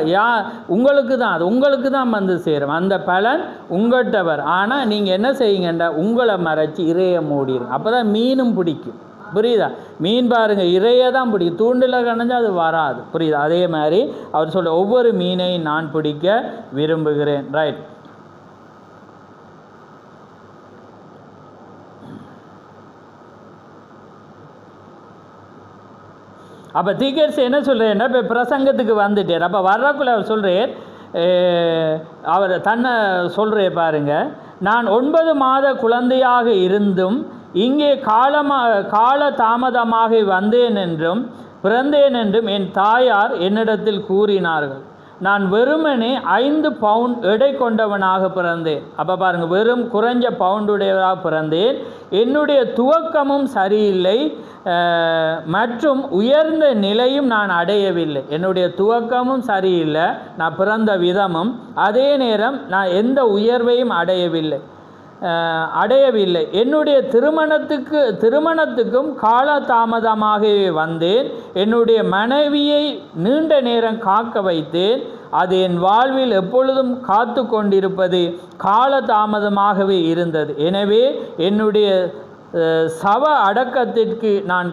உங்களுக்கு தான், அது உங்களுக்கு தான் சேரும். அந்த பலன் உங்கள்கிட்ட வரும். ஆனால் நீங்கள் என்ன செய்யுங்கண்டா, உங்களை மறைச்சி இறையை மூடிடும். அப்போ தான் மீனும் பிடிக்கும். புரியுதா? மீன் பாருங்கள், இறையை தான் பிடிக்கும். தூண்டில் கணஞ்சால் அது வராது. புரியுதா? அதே மாதிரி அவர் சொல்ல ஒவ்வொரு மீனையும் நான் பிடிக்க விரும்புகிறேன். ரைட். அப்போ தீர்க்கதரிசி என்ன சொல்கிறேன்னா, இப்போ பிரசங்கத்துக்கு வந்துட்டார். அப்போ வர்றக்குள்ள அவர் சொல்கிறேன், அவர் தன்னை சொல்கிறே பாருங்க, நான் 9 மாத குழந்தையாக இருந்தும் இங்கே கால தாமதமாக வந்தேன் என்றும் பிறந்தேன் என்றும் என் தாயார் என்னிடத்தில் கூறினார்கள். நான் வெறுமனே 5 பவுண்ட் எடை கொண்டவனாக பிறந்தேன். அப்போ பாருங்கள், வெறும் குறைஞ்ச பவுண்டுடையவராக பிறந்தேன். என்னுடைய துவக்கமும் சரியில்லை மற்றும் உயர்ந்த நிலையும் நான் அடையவில்லை. என்னுடைய துவக்கமும் சரியில்லை, நான் பிறந்த விதமும். அதே நேரம் நான் எந்த உயர்வையும் அடையவில்லை. என்னுடைய திருமணத்துக்கும் காலதாமதமாகவே வந்தேன். என்னுடைய மனைவியை நீண்ட நேரம் காக்க வைத்தேன். அது என் வாழ்வில் எப்பொழுதும் காத்து கொண்டிருப்பது காலதாமதமாகவே இருந்தது. எனவே என்னுடைய சவ அடக்கத்திற்கு நான்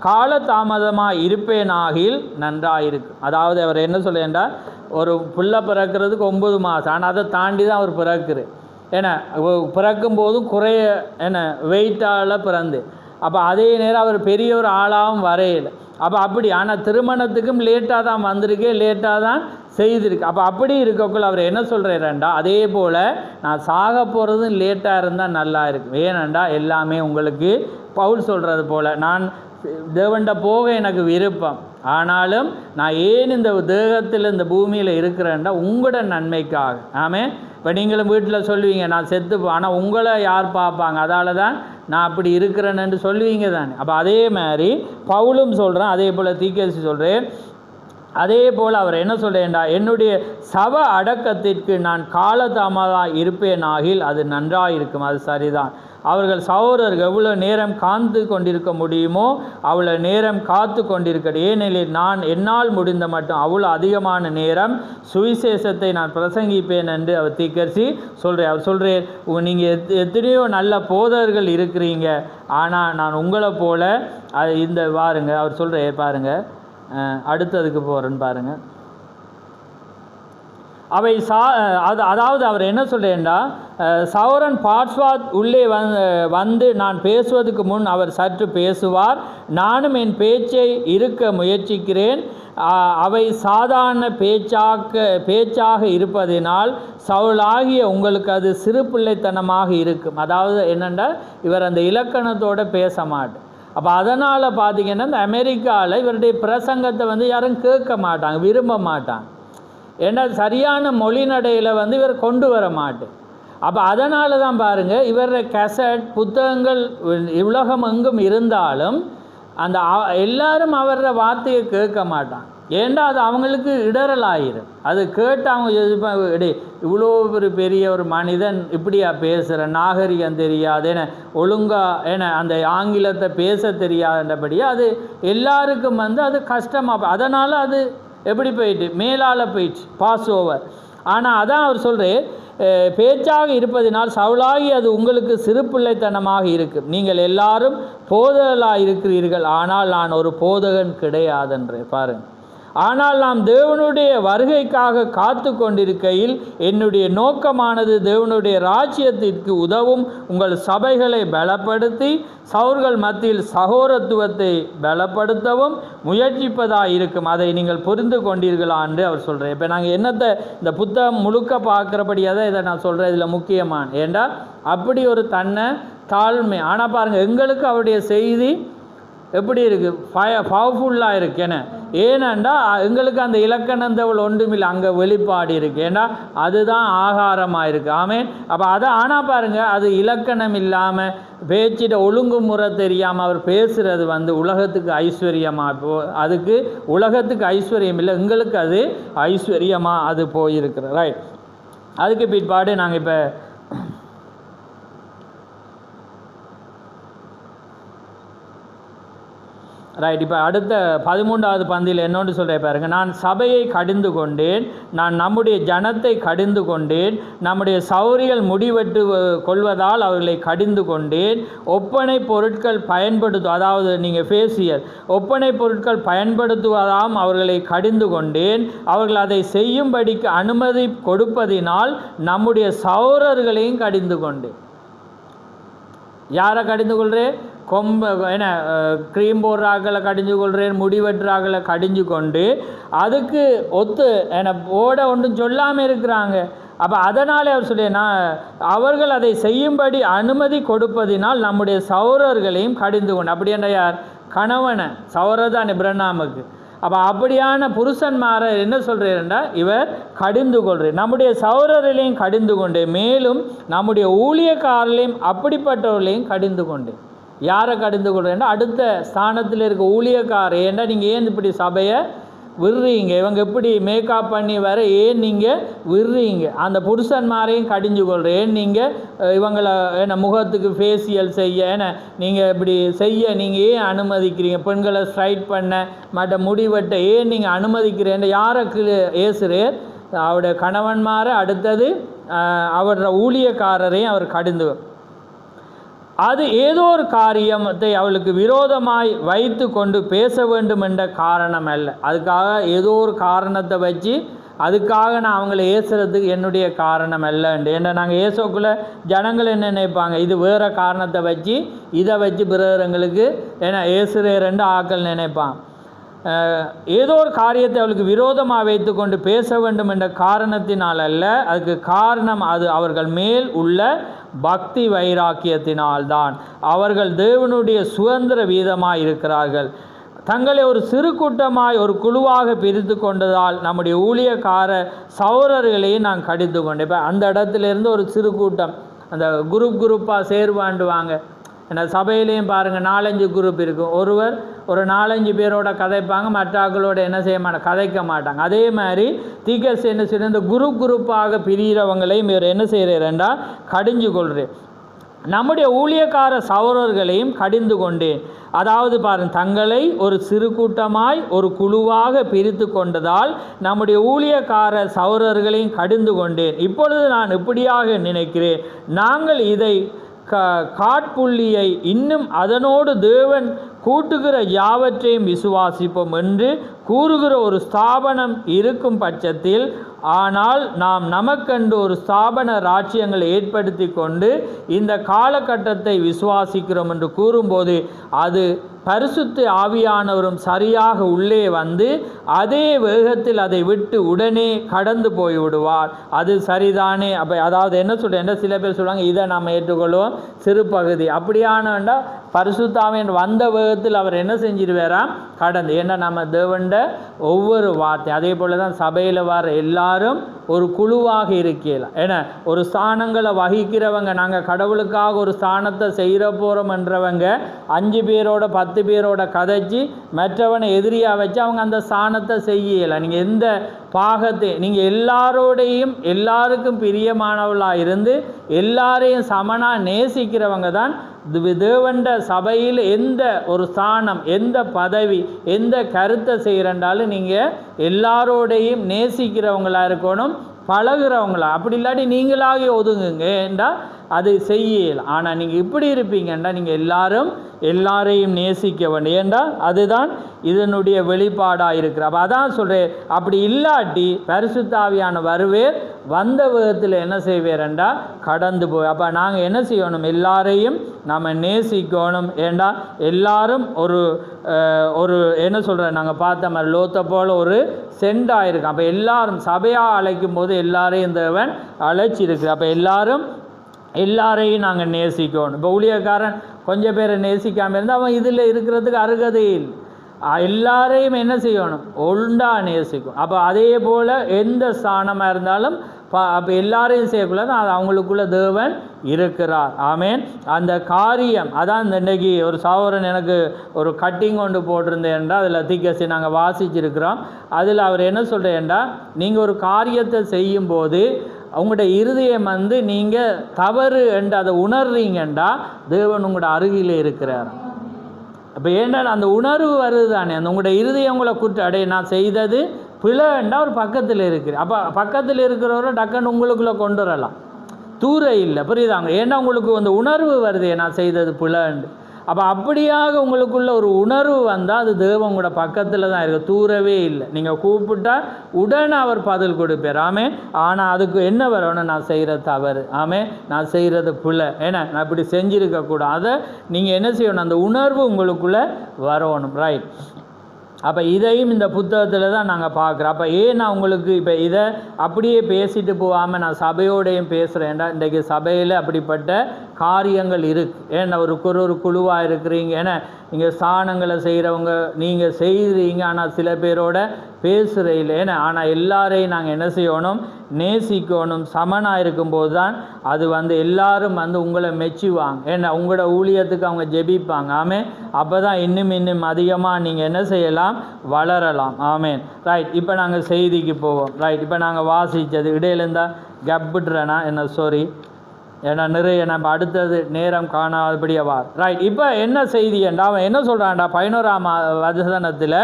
காலதாமதமாக இருப்பேனாகில் நன்றாயிருக்கும். அதாவது அவர் என்ன சொல்லேன்டா, ஒரு பிள்ளை பிறக்கிறதுக்கு 9 மாதம், ஆனால் அதை தாண்டி தான் அவர் பிறக்குது. ஏன்னா பிறக்கும் போதும் வெயிட்டால் பிறந்து, அப்போ அதே நேரம் அவர் பெரிய ஒரு ஆளாகவும் வரையலை. அப்போ அப்படி, ஆனால் திருமணத்துக்கும் லேட்டாக தான் வந்திருக்கு, லேட்டாக தான் செய்திருக்கு. அப்போ அப்படி இருக்கக்குள்ள அவர் என்ன சொல்கிறாருண்டா, அதே போல் நான் சாக போகிறதும் லேட்டாக இருந்தால் நல்லா இருக்கும். ஏனண்டா எல்லாமே உங்களுக்கு பவுல் சொல்கிறது போல், நான் தேவன்ட போக எனக்கு விருப்பம், ஆனாலும் நான் ஏன் இந்த தேகத்தில் இந்த பூமியில் இருக்கிறேன்டா உங்களோட நன்மைக்காக. ஆமே. இப்போ நீங்களும் வீட்டில் சொல்லுவீங்க நான் செத்துப்போம், ஆனால் உங்களை யார் பார்ப்பாங்க, அதால் தான் நான் அப்படி இருக்கிறேன்னு சொல்லுவீங்க தானே. அப்போ அதே மாதிரி பவுலும் சொல்கிறேன், அதே போல் தீர்க்கதரிசி சொல்கிறேன். அதே போல் அவர் என்ன சொல்கிறேன்டா, என்னுடைய சவ அடக்கத்திற்கு நான் காலதாமதாக இருப்பேனாகில் அது நன்றாக இருக்கும். அது சரிதான். அவர்கள் சகோதரர்கள் எவ்வளோ நேரம் காத்து கொண்டிருக்க முடியுமோ அவ்வளோ நேரம் காத்து கொண்டிருக்கட்டும். ஏனெனில் நான் என்னால் முடிந்த மட்டும் அவ்வளோ அதிகமான நேரம் சுவிசேஷத்தை நான் பிரசங்கிப்பேன் என்று அவர் தீர்க்கதரிசி சொல்கிறேன். அவர் சொல்கிறேன், நீங்கள் எத்தனையோ நல்ல போதகர்கள் இருக்கிறீங்க, ஆனால் நான் உங்களை போல இந்த பாருங்க, அவர் சொல்கிறேன் பாருங்கள், அடுத்ததுக்கு போகிறேன்னு பாருங்கள். அவை அதாவது அவர் என்ன சொல்கிறேன்டா, சௌரன் பாட்ஸ்வாத் உள்ளே வந்து நான் பேசுவதற்கு முன் அவர் சற்று பேசுவார். நானும் என் பேச்சை இருக்க முயற்சிக்கிறேன். அவை சாதாரண பேச்சாக இருப்பதினால் சவுலாகிய உங்களுக்கு அது சிறு பிள்ளைத்தனமாக இருக்கும். அதாவது என்னென்னா, இவர் அந்த இலக்கணத்தோடு பேச மாட்டார். அப்போ அதனால் பார்த்திங்கன்னா இந்த அமெரிக்காவில் இவருடைய பிரசங்கத்தை யாரும் கேட்க மாட்டாங்க, விரும்ப மாட்டாங்க. ஏன்னா சரியான மொழி நடையில் இவர் கொண்டு வர மாட்டேன். அப்போ அதனால தான் பாருங்கள், இவருடைய கேசட் புத்தகங்கள் உலகம் எங்கும் இருந்தாலும் அந்த எல்லாரும் அவரோட வார்த்தையை கேட்க மாட்டாங்க. ஏண்டா அது அவங்களுக்கு இடரலாயிரும். அது கேட்டு அவங்க இவ்வளோ ஒரு பெரிய ஒரு மனிதன் இப்படியா பேசுகிற, நாகரிகம் தெரியாது, ஏன்னா ஒழுங்காக அந்த ஆங்கிலத்தை பேச தெரியாதபடியே அது எல்லாருக்கும் அது கஷ்டமாக, அதனால் அது எப்படி போயிட்டு மேலால் போயிடுச்சு, பாஸ் ஓவர். ஆனால் அதான் அவர் சொல்கிறேன், பேச்சாக இருப்பதினால் சவுலாகி அது உங்களுக்கு சிறு பிள்ளைத்தனமாக இருக்கும். நீங்கள் எல்லாரும் போதகர்களாக இருக்கிறீர்கள், ஆனால் நான் ஒரு போதகன் கிடையாதென்று பாருங்கள். ஆனால் நாம் தேவனுடைய வருகைக்காக காத்து கொண்டிருக்கையில் என்னுடைய நோக்கமானது தேவனுடைய ராஜ்யத்திற்கு உதவும் உங்கள் சபைகளை பலப்படுத்தி சவுர்கள் மத்தியில் சகோதரத்துவத்தை பலப்படுத்தவும் முயற்சிப்பதாக இருக்கும். அதை நீங்கள் புரிந்து கொண்டீர்களா என்று அவர் சொல்கிறேன். இப்போ நாங்கள் என்னத்தை இந்த புத்தகம் முழுக்க பார்க்குறபடியாக தான் இதை நான் சொல்கிறேன். இதில் முக்கியமான ஏண்டா அப்படி ஒரு தன்னை தாழ்மை. ஆனால் பாருங்கள், எங்களுக்கு அவருடைய செய்தி எப்படி இருக்குது, பவர்ஃபுல்லாக இருக்கேன்னு. ஏனெண்டா எங்களுக்கு அந்த இலக்கணந்தவள் ஒன்றுமில்லை, அங்கே வெளிப்பாடு இருக்குது. ஏன்னா அதுதான் ஆகாரமாக இருக்குது. ஆமேன். அப்போ அதை ஆனால் பாருங்கள், அது இலக்கணம் இல்லாமல் பேச்சிட ஒழுங்குமுறை தெரியாமல் அவர் பேசுகிறது உலகத்துக்கு ஐஸ்வர்யமாக, அதுக்கு உலகத்துக்கு ஐஸ்வர்யம் இல்லை, எங்களுக்கு அது ஐஸ்வர்யமாக அது போயிருக்கிற. ரைட். அதுக்கு பிற்பாடு நாங்கள் இப்போ ரைட். இப்போ அடுத்த 13வது பந்தியில் என்னோடு சொல்கிற பாருங்க, நான் சபையை கடிந்து கொண்டேன், நான் நம்முடைய ஜனத்தை கடிந்து கொண்டேன், நம்முடைய சௌரிகள் முடிவெட்டு கொள்வதால் அவர்களை கடிந்து கொண்டேன். ஒப்பனை பொருட்கள் அதாவது நீங்கள் ஃபேசியல் ஒப்பனை பொருட்கள் பயன்படுத்துவதாம் அவர்களை கடிந்து கொண்டேன். அவர்கள் அதை செய்யும்படிக்கு அனுமதி கொடுப்பதினால் நம்முடைய சௌரர்களையும் கடிந்து கொண்டேன். யாரை கடிந்து கொள்கிறேன்? என்ன க்ரீம் போடுறாக்களை கடிஞ்சு கொள்கிறேன், முடிவெட்டுறாக்களை கடிஞ்சு கொண்டு அதுக்கு ஒத்து என்ன ஓட ஒன்றும் சொல்லாமல் இருக்கிறாங்க. அப்போ அதனாலே அவர் சொல்லினா அவர்கள் அதை செய்யும்படி அனுமதி கொடுப்பதினால் நம்முடைய சௌரர்களையும் கடிந்து கொண்டு. அப்படி என்ற யார்? கணவனை சௌரதான் இப்ரஹாமுக்கு. அப்போ அப்படியான புருஷன்மாரை என்ன சொல்கிறேன்டா, இவர் கடிந்து கொள்கிறார். நம்முடைய சௌரர்களையும் கடிந்து கொண்டு, மேலும் நம்முடைய ஊழியக்காரர்களையும் அப்படிப்பட்டவர்களையும் கடிந்து கொண்டு. யாரை கடிந்து கொள்கிறேன்னா அடுத்த ஸ்தானத்தில் இருக்க ஊழியக்காரர். ஏன்னா நீங்கள் ஏன் இப்படி சபையை விடுறீங்க, இவங்க எப்படி மேக்கப் பண்ணி வர ஏன் நீங்கள் விடுறீங்க? அந்த புருஷன்மாரையும் கடிஞ்சு கொள்கிறேன். ஏன் நீங்கள் இவங்களை என்ன முகத்துக்கு ஃபேஷியல் செய்ய ஏன்னா நீங்கள் இப்படி செய்ய நீங்கள் ஏன் அனுமதிக்கிறீங்க? பெண்களை ஸ்ட்ரைட் பண்ண மற்ற முடிவெட்ட ஏன் நீங்கள் அனுமதிக்கிறேன்? யாருக்கு ஏசுறேன்? அவருடைய கணவன்மாரை, அடுத்தது அவரோட ஊழியக்காரரையும் அவர் கடிந்து. அது ஏதோ ஒரு காரியத்தை அவளுக்கு விரோதமாய் வைத்து கொண்டு பேச வேண்டும் என்ற காரணம் அல்ல. அதுக்காக ஏதோ ஒரு காரணத்தை வச்சு அதுக்காக நான் அவங்கள ஏசுறதுக்கு என்னுடைய காரணம் அல்லண்டு. ஏன்னா நாங்கள் ஏசோக்குள்ளே ஜனங்கள் என்ன நினைப்பாங்க, இது வேறு காரணத்தை வச்சு இதை வச்சு பிறர்களுக்கு ஏன்னா ஏசுறேன்னு ஆக்கள் நினைப்பாங்க. ஏதோ ஒரு காரியத்தை அவளுக்கு விரோதமாக வைத்து கொண்டு பேச வேண்டும் என்ற காரணத்தினால் அல்ல. அதுக்கு காரணம் அது அவர்கள் மேல் உள்ள பக்தி வைராக்கியத்தினால்தான். அவர்கள் தேவனுடைய சுதந்திர வீதமாய் இருக்கிறார்கள். தங்களை ஒரு சிறு கூட்டமாய் ஒரு குழுவாக பிரித்து கொண்டதால் நம்முடைய ஊழியக்கார சௌரர்களையும் நான் கடித்து கொண்டேன். இப்போ அந்த இடத்துலேருந்து ஒரு சிறு கூட்டம் அந்த குரூப்பாக சேர்வாண்டுவாங்க. ஏன்னா சபையிலையும் பாருங்கள் 4-5 குரூப் இருக்கும். ஒருவர் ஒரு 4-5 பேரோட கதைப்பாங்க, மற்றாக்களோட என்ன செய்ய மாட்டாங்க, கதைக்க மாட்டாங்க. அதே மாதிரி தீக்கஸ் என்ன செய்ய இந்த குரூப்பாக பிரிகிறவங்களையும் இவர் என்ன செய்கிறேன்டா கடிஞ்சு கொள்கிறேன். நம்முடைய ஊழியக்கார சௌரர்களையும் கடிந்து கொண்டேன். அதாவது பாருங்கள், தங்களை ஒரு சிறு கூட்டமாய் ஒரு குழுவாக பிரித்து கொண்டதால் நம்முடைய ஊழியக்கார சௌரர்களையும் கடிந்து கொண்டேன். இப்பொழுது நான் இப்படியாக நினைக்கிறேன், நாங்கள் இதை காட்புள்ளியை இன்னும் அதனோடு தேவன் கூட்டுகிற யாவற்றையும் விசுவாசிப்போம் என்று கூறுகிற ஒரு ஸ்தாபனம் இருக்கும் பட்சத்தில், ஆனால் நாம் நமக்கென்று ஒரு ஸ்தாபன ராஜ்யங்களை ஏற்படுத்தி கொண்டு இந்த காலகட்டத்தை விசுவாசிக்கிறோம் என்று கூறும்போது அது பரிசுத்த ஆவியானவரும் சரியாக உள்ளே வந்து அதே வேகத்தில் அதை விட்டு உடனே கடந்து போய்விடுவார். அது சரிதானே? அப்போ அதாவது என்ன சொல்கிறேன், சில பேர் சொல்லுவாங்க இதை நாம் ஏற்றுக்கொள்வோம் சிறு பகுதி. அப்படியானண்டா பரிசுத்தாவின் வந்த வேகத்தில் அவர் என்ன செஞ்சிருவாராம், கடந்து. ஏன்னா நம்ம தேவண்ட ஒவ்வொரு வார்த்தை அதே போல் தான் சபையில் வர எல்லாரும் ஒரு குழுவாக இருக்கலாம். ஏன்னா ஒரு ஸ்தானங்களை வகிக்கிறவங்க, நாங்கள் கடவுளுக்காக ஒரு ஸ்தானத்தை செய்கிற போகிறோம்ன்றவங்க 5 பேரோட 10 பேரோட கதைச்சி மற்றவனை எதிரியாக வச்சு அவங்க அந்த ஸ்தானத்தை செய்யலாம். நீங்கள் எந்த பாகத்தை நீங்கள் எல்லாரோடையும் எல்லாருக்கும் பிரியமானவர்களாக இருந்து எல்லாரையும் சமனாக நேசிக்கிறவங்க தான் தேவண்ட சபையில் எந்த ஒரு ஸ்தானம், எந்த பதவி, எந்த கருத்தை செய்கிறண்டாலும் நீங்கள் எல்லாரோடையும் நேசிக்கிறவங்களாக இருக்கணும், பழகிறவங்களா, அப்படி இல்லாட்டி நீங்களாகவே ஒதுங்குங்க ஏண்டா அது செய்யலாம். ஆனால் நீங்கள் இப்படி இருப்பீங்கண்டா நீங்கள் எல்லாரையும் நேசிக்க வேண்டும். ஏண்டா அதுதான் இதனுடைய வெளிப்பாடாக இருக்கிற. அப்போ அதான் சொல்கிறேன், அப்படி இல்லாட்டி பரிசுத்த ஆவியான வருவேர், வந்த விதத்தில் என்ன செய்வேரண்டா கடந்து போய். அப்போ நாங்கள் என்ன செய்யணும், எல்லாரையும் நம்ம நேசிக்கணும். ஏண்டா எல்லாரும் ஒரு என்ன சொல்கிறேன், நாங்கள் பார்த்த மாதிரி லோத்தை போல் ஒரு செண்டாக இருக்கும். அப்போ எல்லாரும் சபையாக அழைக்கும் போது எல்லாரையும் தேவன் அழைச்சிருக்கு. அப்போ எல்லாரையும் நாங்கள் நேசிக்கணும். இப்போ ஊழியக்காரன் கொஞ்சம் பேரை நேசிக்காமல் இருந்தால் அவன் இதில் இருக்கிறதுக்கு அருகதை இல்லை. எல்லாரையும் என்ன செய்யணும், ஒன்றா நேசிக்கும். அப்போ அதே போல் எந்த ஸ்தானமாக இருந்தாலும் அப்போ எல்லாரையும் செய்யக்கூடாது, அது அவங்களுக்குள்ள தேவன் இருக்கிறார். ஆமேன். அந்த காரியம் அதான் இன்றைக்கி ஒரு சகோதரன் எனக்கு ஒரு கட்டிங் கொண்டு போட்டிருந்தேன்டா, அதில் திக்கசி நாங்கள் வாசிச்சிருக்கிறோம். அதில் அவர் என்ன சொல்கிறேன்டா, நீங்கள் ஒரு காரியத்தை செய்யும்போது உங்களோட இருதயம் நீங்கள் தவறு என்று அதை உணர்றீங்கண்டா தேவன் உங்களோட அருகில் இருக்கிறார். அப்போ ஏன்னா அந்த உணர்வு வருது தானே, அந்த உங்களோட இருதயம் உங்களை அடைய நான் செய்தது பிழைண்டா ஒரு பக்கத்தில் இருக்குது. அப்போ பக்கத்தில் இருக்கிறவரை டக்குன்னு உங்களுக்குள்ளே கொண்டு வரலாம், தூர இல்லை, புரியுதாங்க? ஏன்னா உங்களுக்கு அந்த உணர்வு வருது நான் செய்தது பிழைண்டு. அப்போ அப்படியாக உங்களுக்குள்ள ஒரு உணர்வு வந்தால் அது தேவன் உங்களோட பக்கத்தில் தான் இருக்குது, தூரவே இல்லை. நீங்கள் கூப்பிட்டா உடனே அவர் பதில் கொடுப்பார். ஆமே. ஆனால் அதுக்கு என்ன வரணும், நான் செய்கிறது தவறு, ஆமே, நான் செய்கிறது பிள்ளை, ஏன்னா நான் இப்படி செஞ்சுருக்கக்கூடாது. அதை நீங்கள் என்ன செய்யணும், அந்த உணர்வு உங்களுக்குள்ளே வரணும். ரைட். அப்போ இதையும் இந்த புத்தகத்தில் தான் நாங்கள் பார்க்குறோம். அப்போ நான் உங்களுக்கு இப்போ இதை அப்படியே பேசிட்டு போகாமல் நான் சபையோடையும் பேசுகிறேன்டா. இன்றைக்கு சபையில் அப்படிப்பட்ட காரியங்கள் இருக்குது. ஏன்னா ஒரு குழுவாக இருக்கிறீங்க, ஏன்னா நீங்கள் ஸ்தானங்களை செய்கிறவங்க நீங்கள் செய்கிறீங்க, ஆனால் சில பேரோட பேசுகிறையில். ஏன்னா ஆனால் எல்லாரையும் நாங்கள் என்ன செய்யணும், நேசிக்கணும். சமனாக இருக்கும்போது தான் அது எல்லாரும் உங்களை மெச்சுவாங்க. ஏன்னா உங்களோட ஊழியத்துக்கு அவங்க ஜெபிப்பாங்க. ஆமே. அப்போ தான் இன்னும் அதிகமாக நீங்கள் என்ன செய்யலாம், வளரலாம். ஆமேன். ரைட். இப்போ நாங்கள் செய்திக்கு போவோம். ரைட். இப்போ நாங்கள் வாசித்தது இடையிலேருந்தால் கப்பிட்றேனா என்ன, சாரி, ஏன்னா நிறைய நம்ம அடுத்தது நேரம் காணாதபடியவா. ரைட். இப்போ என்ன செய்தி என்றா அவன் என்ன சொல்கிறான்டா 11ஆம் வசனத்தில்,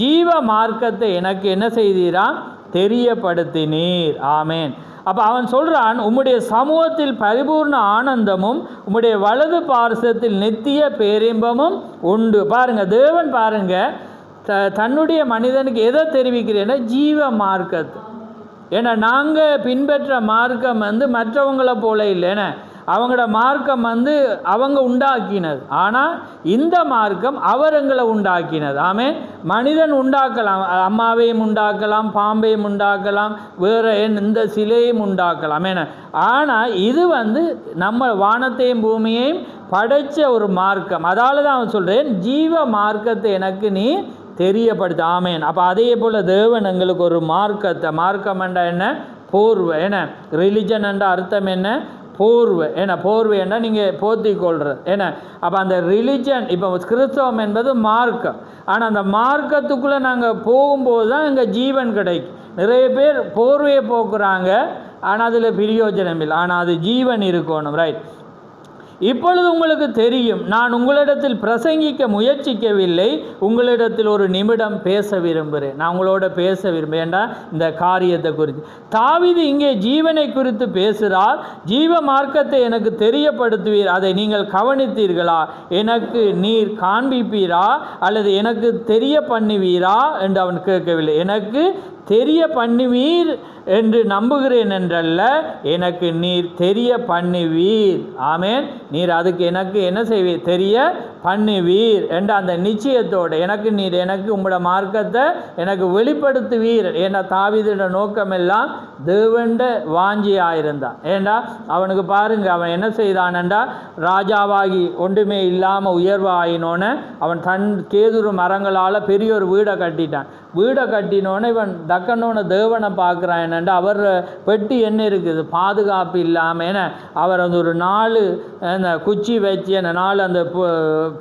ஜீவ மார்க்கத்தை எனக்கு என்ன செய்தீரான், தெரியப்படுத்தினீர். ஆமேன். அப்போ அவன் சொல்கிறான், உம்முடைய சமூகத்தில் பரிபூர்ண ஆனந்தமும் உம்முடைய வலது பார்சத்தில் நித்திய பேரின்பமும் உண்டு. பாருங்கள், தேவன் பாருங்கள் தன்னுடைய மனிதனுக்கு எதை தெரிவிக்கிறேன்னா ஜீவ மார்க்கத்தை. ஏன்னா நாங்கள் பின்பற்ற மார்க்கம் மற்றவங்கள போல இல்லைன்னா அவங்களோட மார்க்கம் அவங்க உண்டாக்கினது. ஆனால் இந்த மார்க்கம் அவர் எங்களை உண்டாக்கினது. ஆமே. மனிதன் உண்டாக்கலாம், அம்மாவையும் உண்டாக்கலாம், பாம்பையும் உண்டாக்கலாம், வேறு இந்த சிலையும் உண்டாக்கலாம். ஏன்னா ஆனால் இது நம்ம வானத்தையும் பூமியையும் படைத்த ஒரு மார்க்கம். அதால் தான் அவன் சொல்கிறேன், ஜீவ மார்க்கத்தை எனக்கு நீ தெரியப்படுத்த. ஆமேன். அப்போ அதே போல் தேவன் எங்களுக்கு ஒரு மார்க்கத்தை, மார்க்கம் என்றா என்ன, போர்வை. ஏன்னா ரிலிஜன் என்ற அர்த்தம் என்ன, போர்வை. ஏன்னா போர்வை என்ன, நீங்கள் போர்த்தி கொள்வது. ஏன்னா அப்போ அந்த ரிலிஜன், இப்போ கிறிஸ்தவம் என்பது மார்க்கம். ஆனால் அந்த மார்க்கத்துக்குள்ளே நாங்கள் போகும்போது தான் எங்கள் ஜீவன் கிடைக்கும். நிறைய பேர் போர்வையை போக்குறாங்க, ஆனால் அதில் பிரயோஜனம் இல்லை. ஆனால் அது ஜீவன் இருக்கணும். ரைட். இப்பொழுது உங்களுக்கு தெரியும், நான் உங்களிடத்தில் பிரசங்கிக்க முயற்சிக்கவில்லை, உங்களிடத்தில் ஒரு நிமிடம் பேச விரும்புகிறேன். நான் உங்களோட பேச விரும்புகிறேன்டா இந்த காரியத்தை குறித்து. தாவீது இங்கே ஜீவனை குறித்து பேசுகிறார். ஜீவ மார்க்கத்தை எனக்கு தெரியப்படுத்துவீர், அதை நீங்கள் கவனித்தீர்களா, எனக்கு நீர் காண்பிப்பீரா அல்லது எனக்கு தெரிய பண்ணுவீரா என்று அவன் கேட்கவில்லை. எனக்கு தெரிய பண்ணுவீர் என்று நம்புகிறேன் என்றல்ல, எனக்கு நீர் தெரிய பண்ணுவீர். ஆமேன். நீர் அதுக்கு எனக்கு என்ன செய்வீர், தெரிய பண்ணுவீர் என்ற அந்த நிச்சயத்தோடு எனக்கு உங்களோட மார்க்கத்தை எனக்கு வெளிப்படுத்துவீர். ஏன்னா தாவீதோட நோக்கம் எல்லாம் தேவண்ட வாஞ்சியாயிருந்தான். ஏண்டா அவனுக்கு பாருங்க, அவன் என்ன செய்தான்டா, ராஜாவாகி ஒன்றுமே இல்லாமல் உயர்வாயினோன்னு அவன் தன் கேதுரு மரங்களால் பெரிய ஒரு வீடை கட்டிட்டான். வீடை கட்டினோன்னு இவன் தக்கனோன்னு தேவனை பார்க்குறான். என்னென்னா அவர் பெட்டி என்ன இருக்குது, பாதுகாப்பு இல்லாமல். ஏன்னா அவர் ஒரு 4 அந்த குச்சி வச்சு அந்த 4 அந்த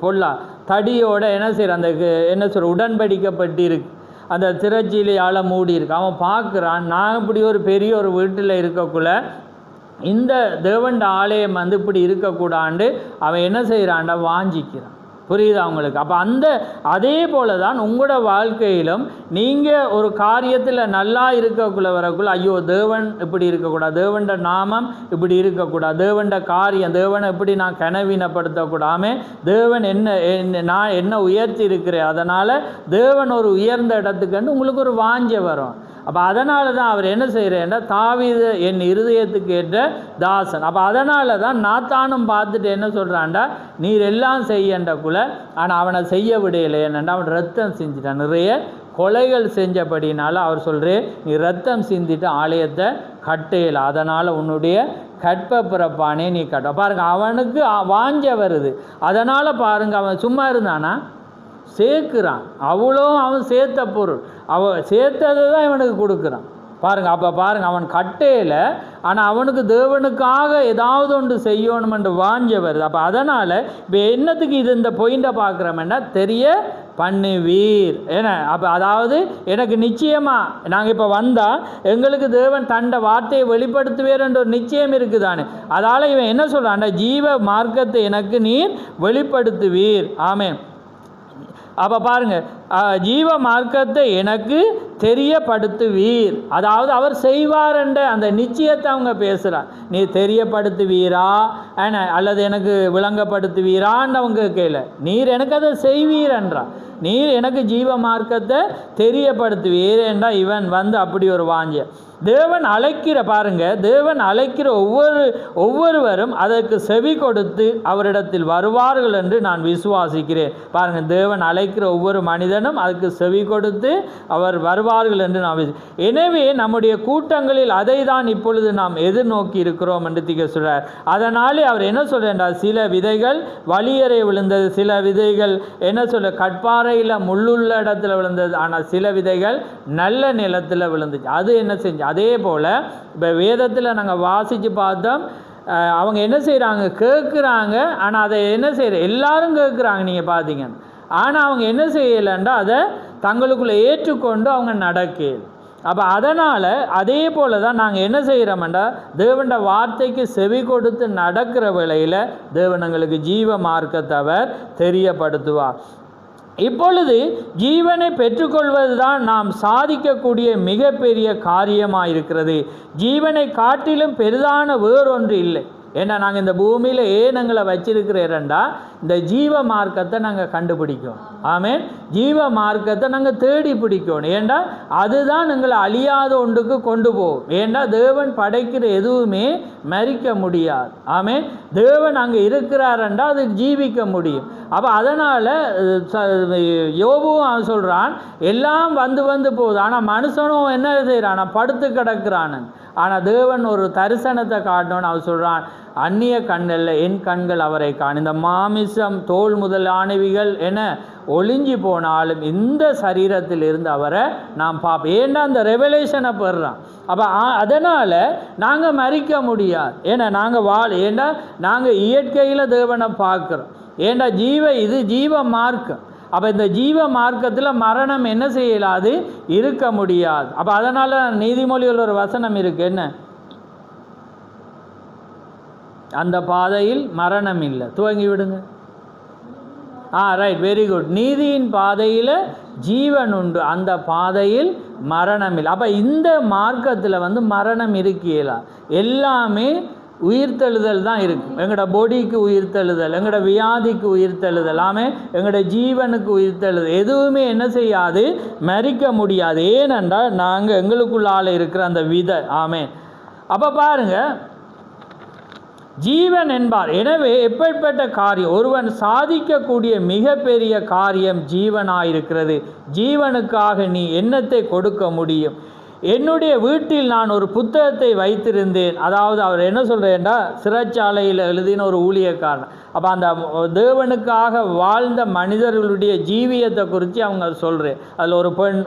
பொல்லா தடியோட என்ன செய்கிற அந்த என்ன சொல்கிற உடன்படிக்கப்பட்டு இருக்கு, அந்த திரைச்சீலையால் மூடி இருக்கு. அவன் பார்க்குறான், நான் இப்படி ஒரு பெரிய ஒரு வீட்டில் இருக்கக்குள்ள இந்த தேவண்ட ஆலயம் இப்படி இருக்கக்கூடாண்டு அவன் என்ன செய்கிறான்டா, வாஞ்சிக்கிறான். புரியுதா உங்களுக்கு? அப்போ அதே போல தான் உங்களோட வாழ்க்கையிலும் நீங்கள் ஒரு காரியத்தில் நல்லா இருக்கக்குள்ள வரக்குள்ள ஐயோ தேவன் இப்படி இருக்கக்கூடாது, தேவண்ட நாமம் இப்படி இருக்கக்கூடாது, தேவண்ட காரியம் தேவனை இப்படி நான் கனவீனப்படுத்தக்கூடாமே, தேவன் நான் என்ன உயர்த்தி இருக்கிறேன், அதனால் தேவன் ஒரு உயர்ந்த இடத்துக்கு உங்களுக்கு ஒரு வாஞ்சை வரும். அப்போ அதனால தான் அவர் என்ன செய்கிறேன்னா, தாவீது என் இருதயத்துக்கு ஏற்ற தாசன். அப்போ அதனால தான் நாத்தானும் பார்த்துட்டு என்ன சொல்கிறான்டா, நீர் எல்லாம் செய்யண்டக்குள்ள ஆனால் அவனை செய்ய விடையில்லை, என்னண்டா அவன் ரத்தம் சிந்திட்டான், நிறைய கொலைகள் செஞ்சபடினால அவர் சொல்கிறேன் நீ ரத்தம் சிந்திட்டு ஆலயத்தை கட்டையில், அதனால் உன்னுடைய கற்ப பிறப்பானே நீ கட்ட. பாருங்கள், அவனுக்கு வாஞ்ச வருது. அதனால் பாருங்கள், அவன் சும்மா இருந்தானா சேர்க்குறான், அவ்வளோ அவன் சேர்த்த பொருள், அவன் சேர்த்ததை தான் இவனுக்கு கொடுக்குறான். பாருங்கள், அப்போ பாருங்கள், அவன் கட்டையில் ஆனால் அவனுக்கு தேவனுக்காக ஏதாவது ஒன்று செய்யணுமென்று வாஞ்ச வருது. அப்போ அதனால் இப்போ என்னத்துக்கு இந்த பாயிண்டை பார்க்குறோம்னா, தெரிய பண்ணுவீர் ஏன்னா அப்போ அதாவது எனக்கு நிச்சயமாக நாங்கள் இப்போ வந்தால் எங்களுக்கு தேவன் தண்ட வார்த்தையை வெளிப்படுத்துவேர் என்ற ஒரு நிச்சயம் இருக்குதானே. அதால் இவன் என்ன சொல்கிறான், ஜீவ மார்க்கத்தை எனக்கு நீர் வெளிப்படுத்துவீர். ஆமென். அப்போ பாருங்கள், ஜீவ மார்க்கத்தை எனக்கு தெரியப்படுத்துவீர், அதாவது அவர் செய்வார் என்ற அந்த நிச்சயத்தை அவங்க பேசுகிறார். நீ தெரியப்படுத்துவீரா அல்லது எனக்கு விளங்கப்படுத்துவீரான்னு அவங்க கேட்கல, நீர் எனக்கு அதை செய்வீர் என்றார். நீர் எனக்கு ஜீவ மார்க்கத்தை தெரியப்படுத்துவீர் என்றால் இவன் அப்படி ஒரு வாஞ்ச. தேவன் அழைக்கிற பாருங்க, தேவன் அழைக்கிற ஒவ்வொருவரும் அதற்கு செவி கொடுத்து அவரிடத்தில் வருவார்கள் என்று நான் விசுவாசிக்கிறேன். பாருங்கள், தேவன் அழைக்கிற ஒவ்வொரு மனிதனும் அதுக்கு செவி கொடுத்து அவர் வருவார்கள் என்று நான் எனவே நம்முடைய கூட்டங்களில் அதை தான் இப்பொழுது நாம் எதிர்நோக்கி இருக்கிறோம் என்று திக சொல்றார். அதனாலே அவர் என்ன சொல்றார், சில விதைகள் வழியறை விழுந்தது, சில விதைகள் என்ன சொல்ல கட்பாறையில் முள்ளுள்ள இடத்துல விழுந்தது, ஆனால் சில விதைகள் நல்ல நிலத்தில் விழுந்துச்சு. அது என்ன செஞ்சு அதே போல் இப்போ வேதத்தில் நாங்கள் வாசித்து பார்த்தோம், அவங்க என்ன செய்கிறாங்க, கேட்குறாங்க, ஆனால் அதை என்ன செய்கிற எல்லாரும் கேட்குறாங்க நீங்கள் பார்த்தீங்க, ஆனால் அவங்க என்ன செய்யலைன்றா அதை தங்களுக்குள்ளே ஏற்றுக்கொண்டு அவங்க நடக்க. அப்போ அதனால் அதே போல் தான் நாங்கள் என்ன செய்கிறோம்டா, தேவண்ட வார்த்தைக்கு செவி கொடுத்து நடக்கிற வேளையில் தேவன் எங்களுக்கு ஜீவ மார்க்கத்தை அவர் தெரியப்படுத்துவார். இப்பொழுது ஜீவனை பெற்றுக்கொள்வது தான் நாம் சாதிக்கக்கூடிய மிகப்பெரிய காரியமாக இருக்கிறது. ஜீவனை காட்டிலும் பெரிதான வேறொன்று இல்லை. ஏன்னா நாங்கள் இந்த பூமியில் ஏனங்களை வச்சிருக்கிறேன்டா இந்த ஜீவ மார்க்கத்தை நாங்கள் கண்டுபிடிக்கணும். ஆமென். ஜீவ மார்க்கத்தை நாங்கள் தேடி பிடிக்கணும். ஏண்டா அதுதான் எங்களை அழியாத ஒன்றுக்கு கொண்டு போகும். ஏண்டா தேவன் படைக்கிற எதுவுமே மரிக்க முடியாது. ஆமென். தேவன் அங்கே இருக்கிறாரண்டா அது ஜீவிக்க முடியும். அப்போ அதனால் யோபுவும் அவன் சொல்கிறான், எல்லாம் வந்து போகுது, ஆனால் மனுஷனும் என்ன செய்கிறான், படுத்து கிடக்கிறான். ஆனால் தேவன் ஒரு தரிசனத்தை காட்டணும்னு அவன் சொல்கிறான், அந்நிய கண்ணில் என் கண்கள் அவரை காண, இந்த மாமிசம் தோல் முதலானவிகள் என ஒளிஞ்சி போனாலும் இந்த சரீரத்தில் இருந்து அவரை நாம் பார்ப்போம். ஏன்னா அந்த ரெவலேஷனை பெறுறான். அப்போ அதனால் நாங்கள் மறிக்க முடியாது. ஏன்னா நாங்கள் ஏன்னா நாங்கள் இயற்கையில் தேவனை பார்க்குறோம். ஏண்டா இது ஜீவ மார்க்கம். அப்போ இந்த ஜீவ மார்க்கத்தில் மரணம் என்ன செய்யலாது, இருக்க முடியாது. அப்போ அதனால் நீதிமொழியில் ஒரு வசனம் இருக்குது, என்ன, அந்த பாதையில் மரணம் இல்லை, துவங்கி விடுங்க. Right, very good. நீதியின் பாதையில் ஜீவன் உண்டு, அந்த பாதையில் மரணம் இல்லை. அப்போ இந்த மார்க்கத்தில் மரணம் இருக்கல, எல்லாமே உயிர்த்தெழுதல் தான் இருக்குது. எங்களோட பொடிக்கு உயிர்த்தெழுதல், எங்களோட வியாதிக்கு உயிர்த்தெழுதல், எங்களோட ஜீவனுக்கு உயிர்த்தெழுதல், எதுவுமே என்ன செய்யாது, மறிக்க முடியாது. ஏனென்றால் நாங்கள் எங்களுக்குள்ளால் இருக்கிற அந்த விதை. அப்போ பாருங்கள், ஜீவன் என்பார். எனவே எப்படிப்பட்ட காரியம், ஒருவன் சாதிக்கக்கூடிய மிகப்பெரிய காரியம் ஜீவனாயிருக்கிறது. ஜீவனுக்காக நீ என்னத்தை கொடுக்க முடியும்? என்னுடைய வீட்டில் நான் ஒரு புத்தகத்தை வைத்திருந்தேன். அதாவது அவர் என்ன சொல்கிறேன்டா, சிறைச்சாலையில் எழுதின ஒரு ஊழியக்காரன். அப்போ அந்த தேவனுக்காக வாழ்ந்த மனிதர்களுடைய ஜீவியத்தை குறித்து அவங்க சொல்கிறேன். அதில் ஒரு பெண்,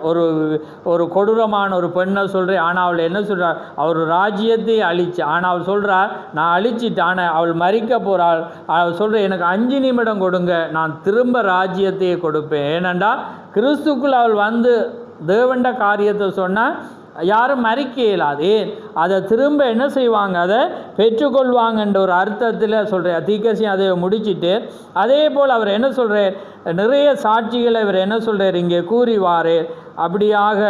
ஒரு கொடூரமான ஒரு பெண்ணை சொல்கிறேன். ஆனால் அவள் என்ன சொல்கிறார், அவர் ராஜ்யத்தை அழிச்சு, ஆனால் அவள் சொல்கிறார் நான் அழிச்சிட்டு, ஆனால் அவள் மறிக்க போகிறாள். அவள் சொல்கிறேன், எனக்கு 5 நிமிடம் கொடுங்க, நான் திரும்ப ராஜ்யத்தையே கொடுப்பேன். ஏனென்றால் கிறிஸ்துக்குள் அவள் தேவண்ட காரியத்தை சொன்னால் யாரும் மறிக்க இயலாது. ஏன் அதை திரும்ப என்ன செய்வாங்க, அதை பெற்றுக்கொள்வாங்கன்ற ஒரு அர்த்தத்தில் சொல்கிறார். தீர்க்கதரிசி அதை முடிச்சுட்டு அதே போல் அவர் என்ன சொல்கிறார், நிறைய சாட்சிகளை இவர் என்ன சொல்கிறார் இங்கே கூறிவாரே. அப்படியாக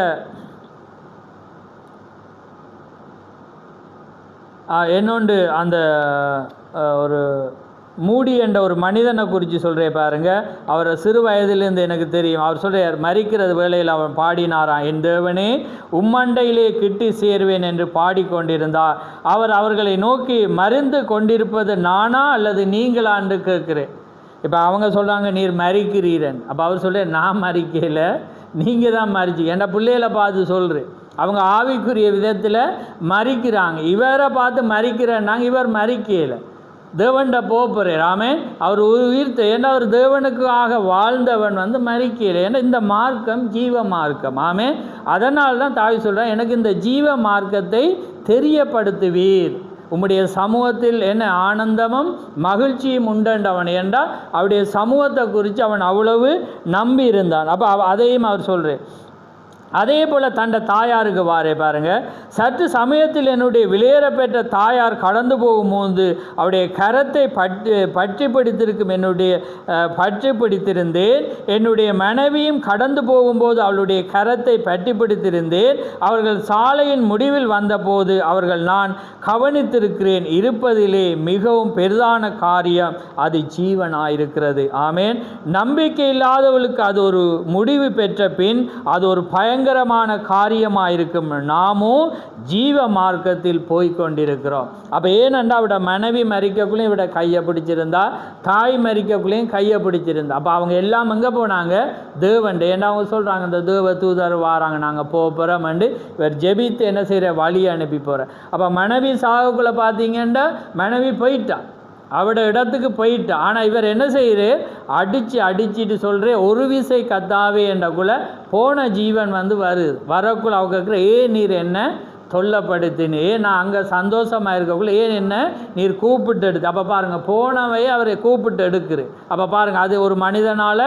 என்னொன்று அந்த ஒரு மூடி என்ற ஒரு மனிதனை குறித்து சொல்கிறேன் பாருங்க. அவரை சிறு வயதிலிருந்து எனக்கு தெரியும். அவர் சொல்கிறார், மரிக்கிறது வேளையில் அவன் பாடினாராம், என் தேவனே உம்மண்டையிலே கிட்டி சேர்வேன் என்று பாடிக்கொண்டிருந்தார். அவர் அவர்களை நோக்கி, மருந்து கொண்டிருப்பது நானா அல்லது நீங்களா என்று கேட்குறேன். இப்போ அவங்க சொல்கிறாங்க நீர் மறிக்கிறீரன். அப்போ அவர் சொல்கிறார், நான் மறிக்கல, நீங்கள் தான் மறிச்சு. என் பிள்ளைகளை பார்த்து சொல்கிறேன், அவங்க ஆவிக்குரிய விதத்தில் மறிக்கிறாங்க. இவரை பார்த்து மறிக்கிறேன்னாங்க, இவர் மறிக்கலை, தேவன்ட போகிறார். ஆமென். அவர் உயிர்த்த, ஏன்னா அவர் தேவனுக்காக வாழ்ந்தவன் மறிக்கலை. ஏன்னா இந்த மார்க்கம் ஜீவ மார்க்கம். ஆமென். அதனால தான் தாவி சொல்கிறேன், எனக்கு இந்த ஜீவ மார்க்கத்தை தெரியப்படுத்துவீர், உம்முடைய சமூகத்தில் என்ன ஆனந்தமும் மகிழ்ச்சியும் உண்டவன் என்றால் அவருடைய சமூகத்தை குறித்து அவன் அவ்வளவு நம்பி இருந்தான். அப்போ அதையும் அவர் சொல்கிறேன். அதே போல் தண்ட தாயாருக்கு வாரே பாருங்கள். சற்று சமயத்தில் என்னுடைய விலையேறப்பெற்ற தாயார் கடந்து போகும்போது அவருடைய கரத்தை பற்றி பிடித்திருக்கும், பற்றி பிடித்திருந்தேன். என்னுடைய மனைவியும் கடந்து போகும்போது அவளுடைய கரத்தை பற்றி பிடித்திருந்தேன். அவர்கள் சாலையின் முடிவில் வந்தபோது அவர்கள், நான் கவனித்திருக்கிறேன், இருப்பதிலே மிகவும் பெரிதான காரியம், அது ஜீவனாயிருக்கிறது. ஆமேன். நம்பிக்கை இல்லாதவர்களுக்கு அது ஒரு முடிவு பெற்ற பின் அது ஒரு பயங்கரமான காரியமாயிருக்கும். நாமும் ஜீவ மார்க்கத்தில் போய்கொண்டிருக்கிறோம். அப்போ ஏனென்றா அவட மனைவி மறிக்கக்குள்ளேயும் இவட கையை பிடிச்சிருந்தா, தாய் மறிக்கக்குள்ளேயும் கையை பிடிச்சிருந்தா. அப்போ அவங்க எல்லாம் எங்கே போனாங்க, தேவன்ட்டு. ஏன்னா அவங்க சொல்கிறாங்க, இந்த தேவ தூதர் வாராங்க, நாங்கள் போகிறோம்ண்டு இவர் ஜெபித்து என்ன செய்கிற வழி அனுப்பி போகிறேன். அப்போ மனைவி சாகுக்குள்ளே பார்த்தீங்கன்னா மனைவி போயிட்டா, அவட இடத்துக்கு போயிட்டா. ஆனால் இவர் என்ன செய்கிறார், அடிச்சுட்டு சொல்கிறே, ஒரு விசை கத்தாவே என்றக்குள்ள போன ஜீவன் வருது. வரக்குள்ள அவங்க கேட்குற, ஏன் நீர் என்ன தொல்லப்படுத்தினு, ஏன் நான் அங்கே சந்தோஷமாக இருக்கக்குள்ள ஏன் என்ன நீர் கூப்பிட்டு எடுத்து. அப்போ பாருங்கள், போனவையே அவரை கூப்பிட்டு எடுக்குது. அப்போ பாருங்கள், அது ஒரு மனிதனால்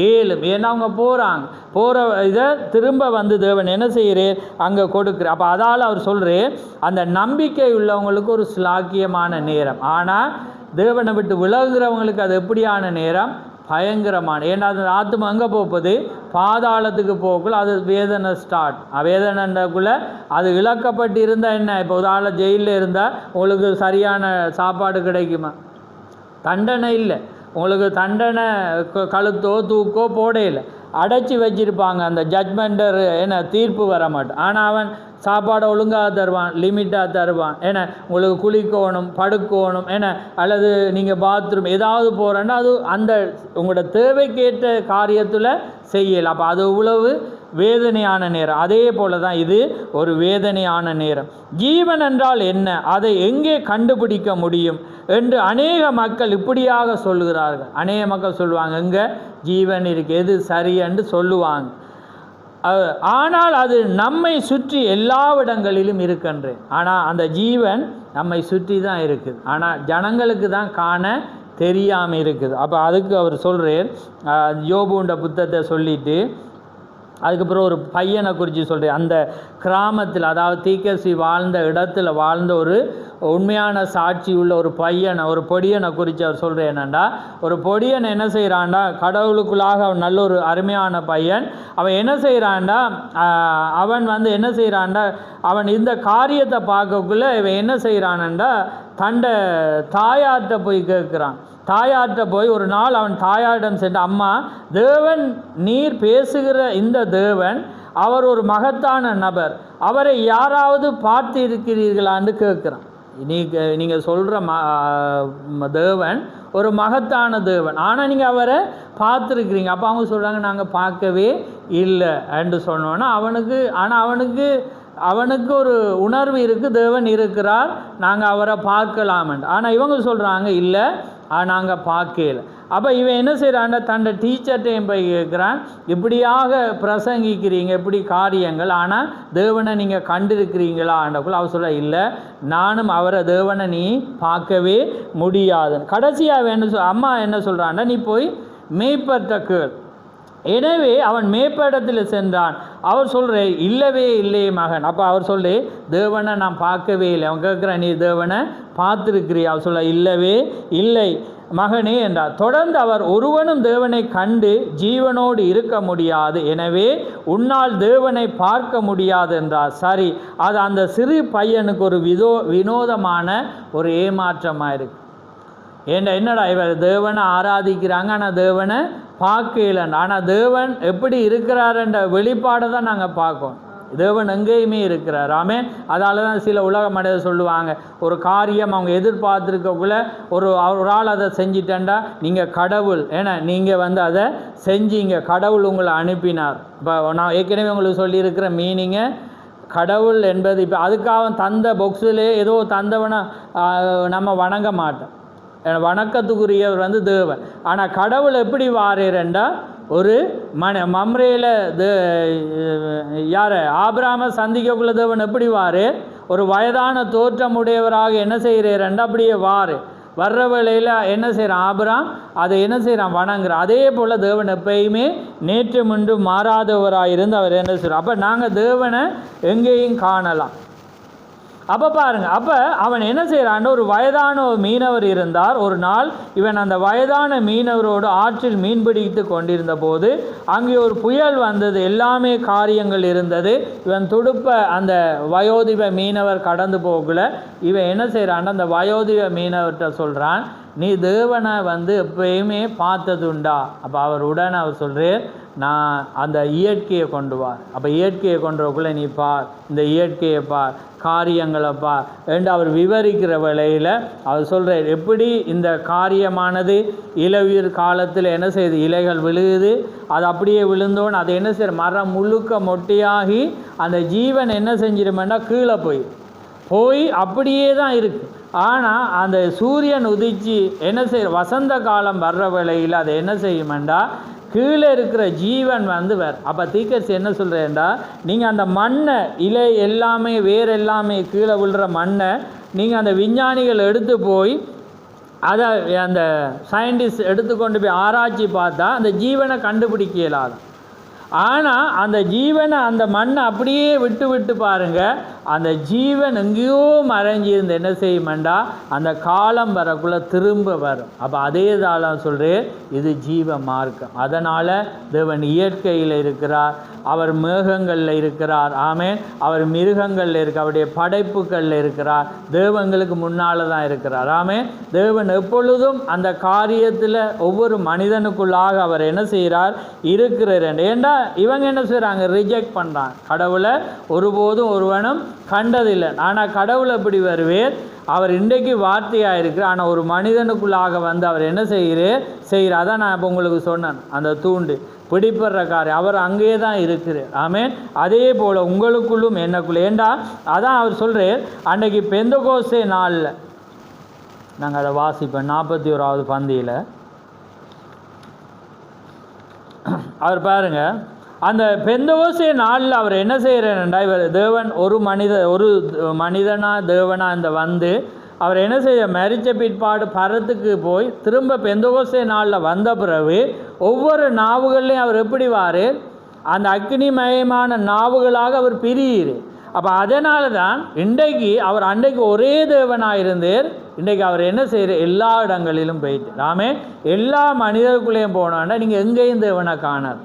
ஏழும். ஏன்னா அவங்க போகிற இதை திரும்ப தேவன் என்ன செய்கிறேன் அங்கே கொடுக்குற. அப்போ அதால் அவர் சொல்கிறேன், அந்த நம்பிக்கை உள்ளவங்களுக்கு ஒரு சிலாக்கியமான நேரம். ஆனால் தேவனை விட்டு விலகுறவங்களுக்கு அது எப்படியான நேரம், பயங்கரமான. ஏன்னா அது ஆத்மா அங்கே போகுது, பாதாளத்துக்கு போகக்குள்ள அது வேதனை ஸ்டார்ட். வேதனைக்குள்ளே அது இழக்கப்பட்டு இருந்தால் என்ன, இப்போ உதாரணம் ஜெயிலில் இருந்தால் உங்களுக்கு சரியான சாப்பாடு கிடைக்குமா, தண்டனை இல்லை. உங்களுக்கு தண்டனை கழுத்தோ தூக்கோ போடையில்லை, அடைச்சி வச்சிருப்பாங்க. அந்த ஜட்மெண்டர் என்ன தீர்ப்பு வர மாட்டான். ஆனால் அவன் சாப்பாடை ஒழுங்காக தருவான், லிமிட்டாக தருவான். ஏன்னா உங்களுக்கு குளிக்கணும், படுக்கணும், ஏன்னா அல்லது நீங்கள் பாத்ரூம் ஏதாவது போகிறேன்னா அது அந்த உங்களோட தேவைக்கேற்ற காரியத்தில் செய்யலாம். அப்போ அது இவ்வளவு வேதனையான நேரம். அதே போல தான் இது ஒரு வேதனையான நேரம். ஜீவன் என்றால் என்ன, அதை எங்கே கண்டுபிடிக்க முடியும் என்று அநேக மக்கள் இப்படியாக சொல்லுகிறார்கள். அநேக மக்கள் சொல்லுவாங்க, எங்கே ஜீவன் இருக்கு, எது சரி என்று சொல்லுவாங்க. ஆனால் அது நம்மை சுற்றி எல்லா இடங்களிலும் இருக்கின்றேன். ஆனால் அந்த ஜீவன் நம்மை சுற்றி தான் இருக்குது, ஆனால் ஜனங்களுக்கு தான் காண தெரியாமல் இருக்குது. அப்போ அதுக்கு அவர் சொல்கிறார், யோபுன்ற புத்தகத்தை சொல்லிவிட்டு அதுக்கப்புறம் ஒரு பையனை குறித்து சொல்கிறேன். அந்த கிராமத்தில், அதாவது தீர்க்கதரிசி வாழ்ந்த இடத்துல வாழ்ந்த ஒரு உண்மையான சாட்சி உள்ள ஒரு பையனை, ஒரு பொடியனை குறித்து அவர் சொல்கிறேன். என்னென்னா, ஒரு பொடியன் என்ன செய்கிறான்டா, கடவுளுக்குள்ளாக அவன் நல்ல ஒரு அருமையான பையன். அவன் என்ன செய்கிறான்டா, அவன் என்ன செய்கிறான்டா, அவன் இந்த காரியத்தை பார்க்கக்குள்ளே இவன் என்ன செய்கிறான்டா, தண்டை தாயார்கிட்ட போய் கேட்குறான். தாயார்கிட்ட போய் ஒரு நாள் அவன் தாயாரிடம் சென்று, அம்மா, தேவன் நீர் பேசுகிற இந்த தேவன் அவர் ஒரு மகத்தான நபர், அவரை யாராவது பார்த்து இருக்கிறீர்களான்னு கேட்குறான். நீங்கள் சொல்கிற தேவன் ஒரு மகத்தான தேவன், ஆனால் நீங்கள் அவரை பார்த்துருக்குறீங்க. அப்போ அவங்க சொல்கிறாங்க, நாங்கள் பார்க்கவே இல்லை என்று சொன்னோன்னா அவனுக்கு ஒரு உணர்வு இருக்குது, தேவன் இருக்கிறார், நாங்கள் அவரை பார்க்கலாமன். ஆனால் இவங்க சொல்கிறாங்க, இல்லை நாங்கள் பார்க்கல. அப்போ இவன் என்ன செய்கிறான், தன்னை டீச்சர்ட்டையும் போய் கேட்குறான், இப்படியாக பிரசங்கிக்கிறீங்க, இப்படி காரியங்கள், ஆனால் தேவனை நீங்கள் கண்டிருக்கிறீங்களான்றக்குள்ள அவர் சொல்ல, இல்லை நானும் அவரை தேவனை நீ பார்க்கவே முடியாது. கடைசியாக அம்மா என்ன சொல்கிறான்னா, நீ போய் மேய்ப்பட்ட கேள். எனவே அவன் மேய்ப்படத்தில் சென்றான். அவர் சொல்கிறே இல்லவே இல்லையே மகன். அப்போ அவர் சொல்லி தேவனை நான் பார்க்கவே இல்லை. அவன் கேட்குற நீ தேவனை பார்த்துருக்கிறியா? அவர் சொல்ல இல்லவே இல்லை மகனே என்றார். தொடர்ந்து அவர் ஒருவனும் தேவனை கண்டு ஜீவனோடு இருக்க முடியாது, எனவே உன்னால் தேவனை பார்க்க முடியாது என்றார். சரி, அது அந்த சிறு பையனுக்கு ஒரு வினோதமான ஒரு ஏமாற்றமாக இருக்கு. என்னடா இவர் தேவனை ஆராதிக்கிறாங்க, ஆனால் தேவனை பார்க்கலன்னு. ஆனால் தேவன் எப்படி இருக்கிறாருன்ற வெளிப்பாடை தான் நாங்கள் பார்க்கோம். தேவன் எங்கேயுமே இருக்கிறார். ஆமென். அதால தான் சில உலக மனிதர் சொல்லுவாங்க, ஒரு காரியம் அவங்க எதிர்பார்த்துருக்கக்குள்ள ஒரு ஆள் அதை செஞ்சிட்டேன்டா நீங்கள் கடவுள், ஏன்னா நீங்கள் அதை செஞ்சீங்க, கடவுள் உங்களை அனுப்பினார். இப்போ நான் ஏற்கனவே உங்களுக்கு சொல்லியிருக்கிற மீனிங்கை கடவுள் என்பது இப்போ அதுக்காக தந்த பொக்ஸிலே ஏதோ தந்தவனை நம்ம வணங்க மாட்டோம். வணக்கத்துக்குரியவர் தேவன். ஆனால் கடவுள் எப்படி வாரேரண்டா ஒரு மம்ரேல யார் ஆபிரகாமை சந்திக்கக்குள்ள தேவன் எப்படி வாரு, ஒரு வயதான தோற்றமுடையவராக என்ன செய்கிறேன்டா அப்படியே வர்ற வேளையில் என்ன செய்கிறான் ஆபிரகாம், அதை என்ன செய்கிறான் வணங்குறான். அதே போல் தேவன் எப்பயுமே நேற்று முன்று மாறாதவராக இருந்து அவர் என்ன செய்கிறார். அப்போ நாங்கள் தேவனை எங்கேயும் காணலாம். அப்போ பாருங்க, அப்போ அவன் என்ன செய்கிறான், ஒரு வயதான மீனவர் இருந்தார். ஒரு நாள் இவன் அந்த வயதான மீனவரோடு ஆற்றில் மீன்பிடித்து கொண்டிருந்த போது அங்கே ஒரு புயல் வந்தது, எல்லாமே காரியங்கள் இருந்தது. இவன் துடுப்ப அந்த வயோதிப மீனவர் கடந்து போகல. இவன் என்ன செய்கிறான், அந்த வயோதிப மீனவர்கிட்ட சொல்கிறான், நீ தேவனை எப்பயுமே பார்த்ததுண்டா? அப்போ அவர் உடனே அவர் சொல்கிறார், நான் அந்த இயற்கையை கொண்டு வா. அப்போ இயற்கையை கொண்டுக்குள்ளே நீ பார், இந்த இயற்கையை பார், காரியங்களை பார் என்று அவர் விவரிக்கிற வேளையில் அவர் சொல்கிறார், எப்படி இந்த காரியமானது இளவீர் காலத்தில் என்ன செய்யுது, இலைகள் விழுகுது, அது அப்படியே விழுந்தோன்னு அதை என்ன செய்ய மரம் முழுக்க மொட்டையாகி அந்த ஜீவன் என்ன செஞ்சிருமென்னா கீழே போய் அப்படியே தான் இருக்குது. ஆனால் அந்த சூரியன் உதிச்சு என்ன செய்ய வசந்த காலம் வர்ற வேளையில் அதை என்ன செய்யுமெண்டா கீழே இருக்கிற ஜீவன் வேறு. அப்போ தீர்க்கதரிசி என்ன சொல்கிறேன்டா, நீங்கள் அந்த மண்ணை இலை எல்லாமே வேறு எல்லாமே கீழே விழுற மண்ணை நீங்கள் அந்த விஞ்ஞானிகள் எடுத்து போய் அதை அந்த சயின்டிஸ்ட் எடுத்துக்கொண்டு போய் ஆராய்ச்சி பார்த்தா அந்த ஜீவனை கண்டுபிடிக்க இயலாது. ஆனால் அந்த ஜீவனை அந்த மண்ணை அப்படியே விட்டு பாருங்கள், அந்த ஜீவன் எங்கேயோ மறைஞ்சிருந்து என்ன செய்யுமெண்டா அந்த காலம் வரக்குள்ளே திரும்ப வரும். அப்போ அதே தான் சொல்கிறேன், இது ஜீவ மார்க்கம். அதனால் தேவன் இயற்கையில் இருக்கிறார், அவர் மேகங்களில் இருக்கிறார். ஆமென். அவர் மிருகங்களில் இருக்கிறார், அவருடைய படைப்புகளில் இருக்கிறார், தேவங்களுக்கு முன்னால் தான் இருக்கிறார். ஆமென். தேவன் எப்பொழுதும் அந்த காரியத்தில் ஒவ்வொரு மனிதனுக்குள்ளாக அவர் என்ன செய்கிறார் இருக்கிறார். ஏண்டா இவங்க என்ன செய்கிறாங்க, ரிஜெக்ட் பண்ணுறாங்க, கடவுளை ஒருபோதும் ஒருவனும் கண்டதில்லை. ஆனால் கடவுள் எப்படி வருவேர், அவர் இன்றைக்கு வார்த்தையாக இருக்கிற, ஆனால் ஒரு மனிதனுக்குள்ளாக அவர் என்ன செய்கிறார். அதான் நான் இப்போ உங்களுக்கு சொன்னேன், அந்த தூண்டு பிடிப்படுற காரியம் அவர் அங்கேயே தான் இருக்கிறார். ஆமென். அதே போல் உங்களுக்குள்ளும் என்னக்குள்ளே, ஏண்டா அதான் அவர் சொல்கிறார், அன்றைக்கு பெந்தகோஸ்தே நாளில் நாங்கள் அதை வாசிப்போம் 41வது பந்தியில் அவர் பாருங்கள், அந்த பெந்தகோஸ்தே நாளில் அவர் என்ன செய்கிறார்ன்றா, இவர் தேவன் ஒரு மனிதனா தேவனா அவர் என்ன செய்ய மரித்த பிற்பாடு பரத்துக்கு போய் திரும்ப பெந்தகோஸ்தே நாளில் வந்த பிறகு ஒவ்வொரு நாவுகள்லையும் அவர் எப்படி அந்த அக்னிமயமான நாவுகளாக அவர் பிரியிரு. அப்போ அதனால தான் இன்றைக்கு அவர் அன்றைக்கு ஒரே தேவனாக இருந்தார், இன்றைக்கு அவர் என்ன செய்கிறார், எல்லா இடங்களிலும் போயிட்டு. ஆமே, எல்லா மனிதருக்குள்ளேயும் போனோன்னா நீங்கள் எங்கேயும் தேவனை காணார்.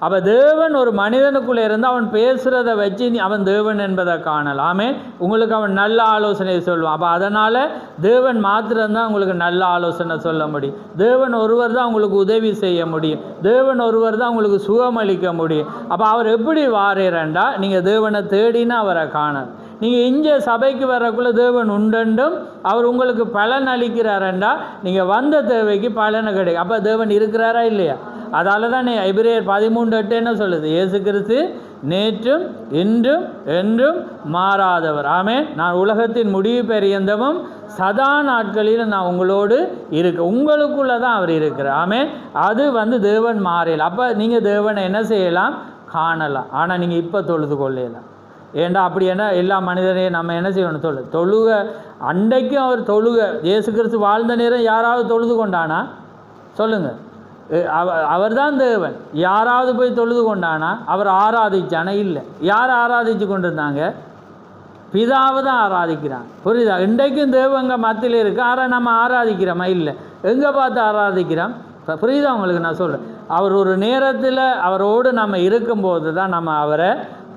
அப்போ தேவன் ஒரு மனிதனுக்குள்ளே இருந்து அவன் பேசுகிறத வச்சு அவன் தேவன் என்பதை காணலாமே. உங்களுக்கு அவன் நல்ல ஆலோசனை சொல்லுவான். அப்போ அதனால் தேவன் மாத்திரம்தான் உங்களுக்கு நல்ல ஆலோசனை சொல்ல முடியும். தேவன் ஒருவர் தான் உங்களுக்கு உதவி செய்ய முடியும். தேவன் ஒருவர் தான் உங்களுக்கு சுகமளிக்க முடியும். அப்போ அவர் எப்படி வாரேரண்டா, நீங்கள் தேவனை தேடினா அவரை காணார். நீங்கள் இங்கே சபைக்கு வரக்குள்ளே தேவன் உண்டென்றும் அவர் உங்களுக்கு பலன் அளிக்கிறாரண்டா நீங்கள் வந்த தேவைக்கு பலனை கிடைக்கும். அப்போ தேவன் இருக்கிறாரா இல்லையா? அதால தான் எபிரேயர் 13:8 என்ன சொல்லுது, இயேசு கிறிஸ்து நேற்றும் இன்றும் என்றும் மாறாதவர். ஆமென். நான் உலகத்தின் முடிவு பெரியந்தவும் சதா நாட்களில் நான் உங்களோடு உங்களுக்குள்ளே தான் அவர் இருக்கிறார். ஆமென். அது தேவன் மாறல. அப்போ நீங்கள் தேவனை என்ன செய்யலாம், காணலாம். ஆனால் நீங்கள் இப்போ தொழுது கொள்ளலாம். ஏண்டா அப்படி என்ன எல்லா மனிதரையும் நம்ம என்ன செய்யணும், தொழுக அன்றைக்கும் அவர் தொழுக இயேசு கிறிஸ்து வாழ்ந்த நேரம் யாராவது தொழுது கொண்டானா சொல்லுங்கள், அவர் தான் தேவன். யாராவது போய் தொழுது கொண்டானா அவர் ஆராதிச்சானா? இல்லை. யார் ஆராதிச்சு கொண்டிருந்தாங்க? பிதாவை தான் ஆராதிக்கிறாங்க. புரியுதா? இன்றைக்கும் தேவங்க மத்தியில் இருக்கு. ஆனால் நம்ம ஆராதிக்கிறோமா? இல்லை. எங்கே பார்த்து ஆராதிக்கிறோம்? புரியுதா உங்களுக்கு? நான் சொல்கிறேன், அவர் ஒரு நேரத்தில் அவரோடு நம்ம இருக்கும்போது தான் நம்ம அவரை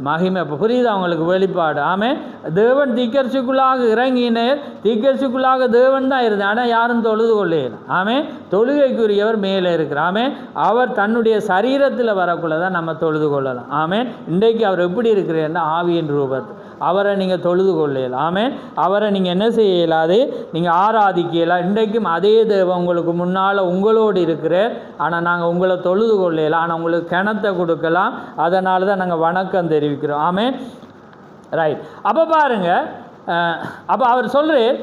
மகிமை. இப்போ புரியுதா அவங்களுக்கு? வெளிப்பாடு. ஆமே. தேவன் தீக்கர்ச்சிக்குள்ளாக இறங்கினேர். தீக்கர்ச்சிக்குள்ளாக தேவன் தான் இருந்தேன். ஆனால் யாரும் தொழுது கொள்ளையில. ஆமே. தொழுகைக்குரியவர் மேலே இருக்கிறார். ஆமே. அவர் தன்னுடைய சரீரத்தில் வரக்குள்ள தான் நம்ம தொழுது கொள்ளலாம். ஆமே. இன்றைக்கு அவர் எப்படி இருக்கிறேன்னா ஆவியின் ரூபத்து. அவரை நீங்கள் தொழுது கொள்ளலாம். ஆமே. அவரை நீங்கள் என்ன செய்யலாது? நீங்கள் ஆராதிக்கலாம். இன்றைக்கும் அதே தேவன் உங்களுக்கு முன்னால் உங்களோடு இருக்கிறார். ஆனால் நாங்கள் உங்களை தொழுது கொள்ளலாம். ஆனால் உங்களுக்கு கிணத்தை கொடுக்கலாம். அதனால தான் நாங்கள் வணக்கம் தெரிவிக்கிறோம். ஆமே. ரைட். அப்போ பாருங்கள், அப்போ அவர் சொல்கிறார்,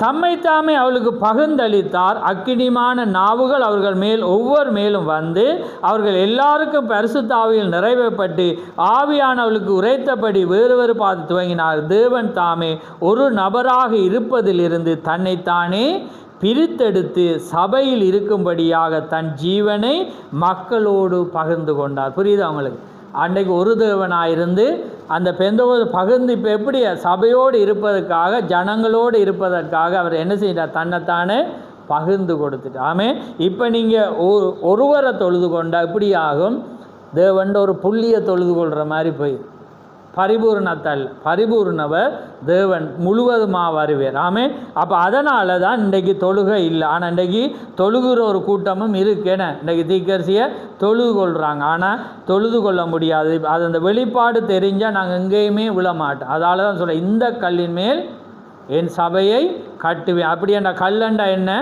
தம்மைத்தாமே அவளுக்கு பகிர்ந்தளித்தார். அக்கினிமான நாவுகள் அவர்கள் மேல் ஒவ்வொரு மேலும் வந்து அவர்கள் எல்லாருக்கும் பரிசுத்த ஆவியில் நிறைவேற்பட்டு ஆவியானவளுக்கு உரைத்தபடி வேறு வேறு பார்த்து துவங்கினார். தேவன் தாமே ஒரு நபராக இருப்பதிலிருந்து தன்னைத்தானே பிரித்தெடுத்து சபையில் இருக்கும்படியாக தன் ஜீவனை மக்களோடு பகிர்ந்து கொண்டார். புரியுது அவங்களுக்கு? அன்றைக்கு ஒரு தேவனாயிருந்து அந்த பெந்தகோஸ்து பகிர்ந்து இப்போ எப்படி சபையோடு இருப்பதற்காக, ஜனங்களோடு இருப்பதற்காக அவர் என்ன செய்கிறார்? தன்னைத்தானே பகிர்ந்து கொடுத்துட்டு. ஆமே. இப்போ நீங்கள் ஒருவரை தொழுது கொண்டால் இப்படி ஆகும். தேவன் ஒரு புள்ளியை தொழுது கொள்கிற மாதிரி போய் பரிபூர்ணத்தல் பரிபூர்ணவர் தேவன் முழுவதுமாக வருவார். ஆமே. அப்போ அதனால தான் இன்றைக்கு தொழுகை இல்லை. ஆனால் இன்றைக்கு தொழுகிற ஒரு கூட்டமும் இருக்கேன்னு இன்றைக்கு தீக்கரிசியை தொழுது கொள்கிறாங்க. ஆனால் தொழுது கொள்ள முடியாது. அது அந்த வெளிப்பாடு தெரிஞ்சால் நாங்கள் எங்கேயுமே விழ மாட்டோம். அதால் தான் சொல்ல, இந்த கல்லின் மேல் என் சபையை கட்டுவேன். அப்படி என்ற கல்லண்டா என்ன?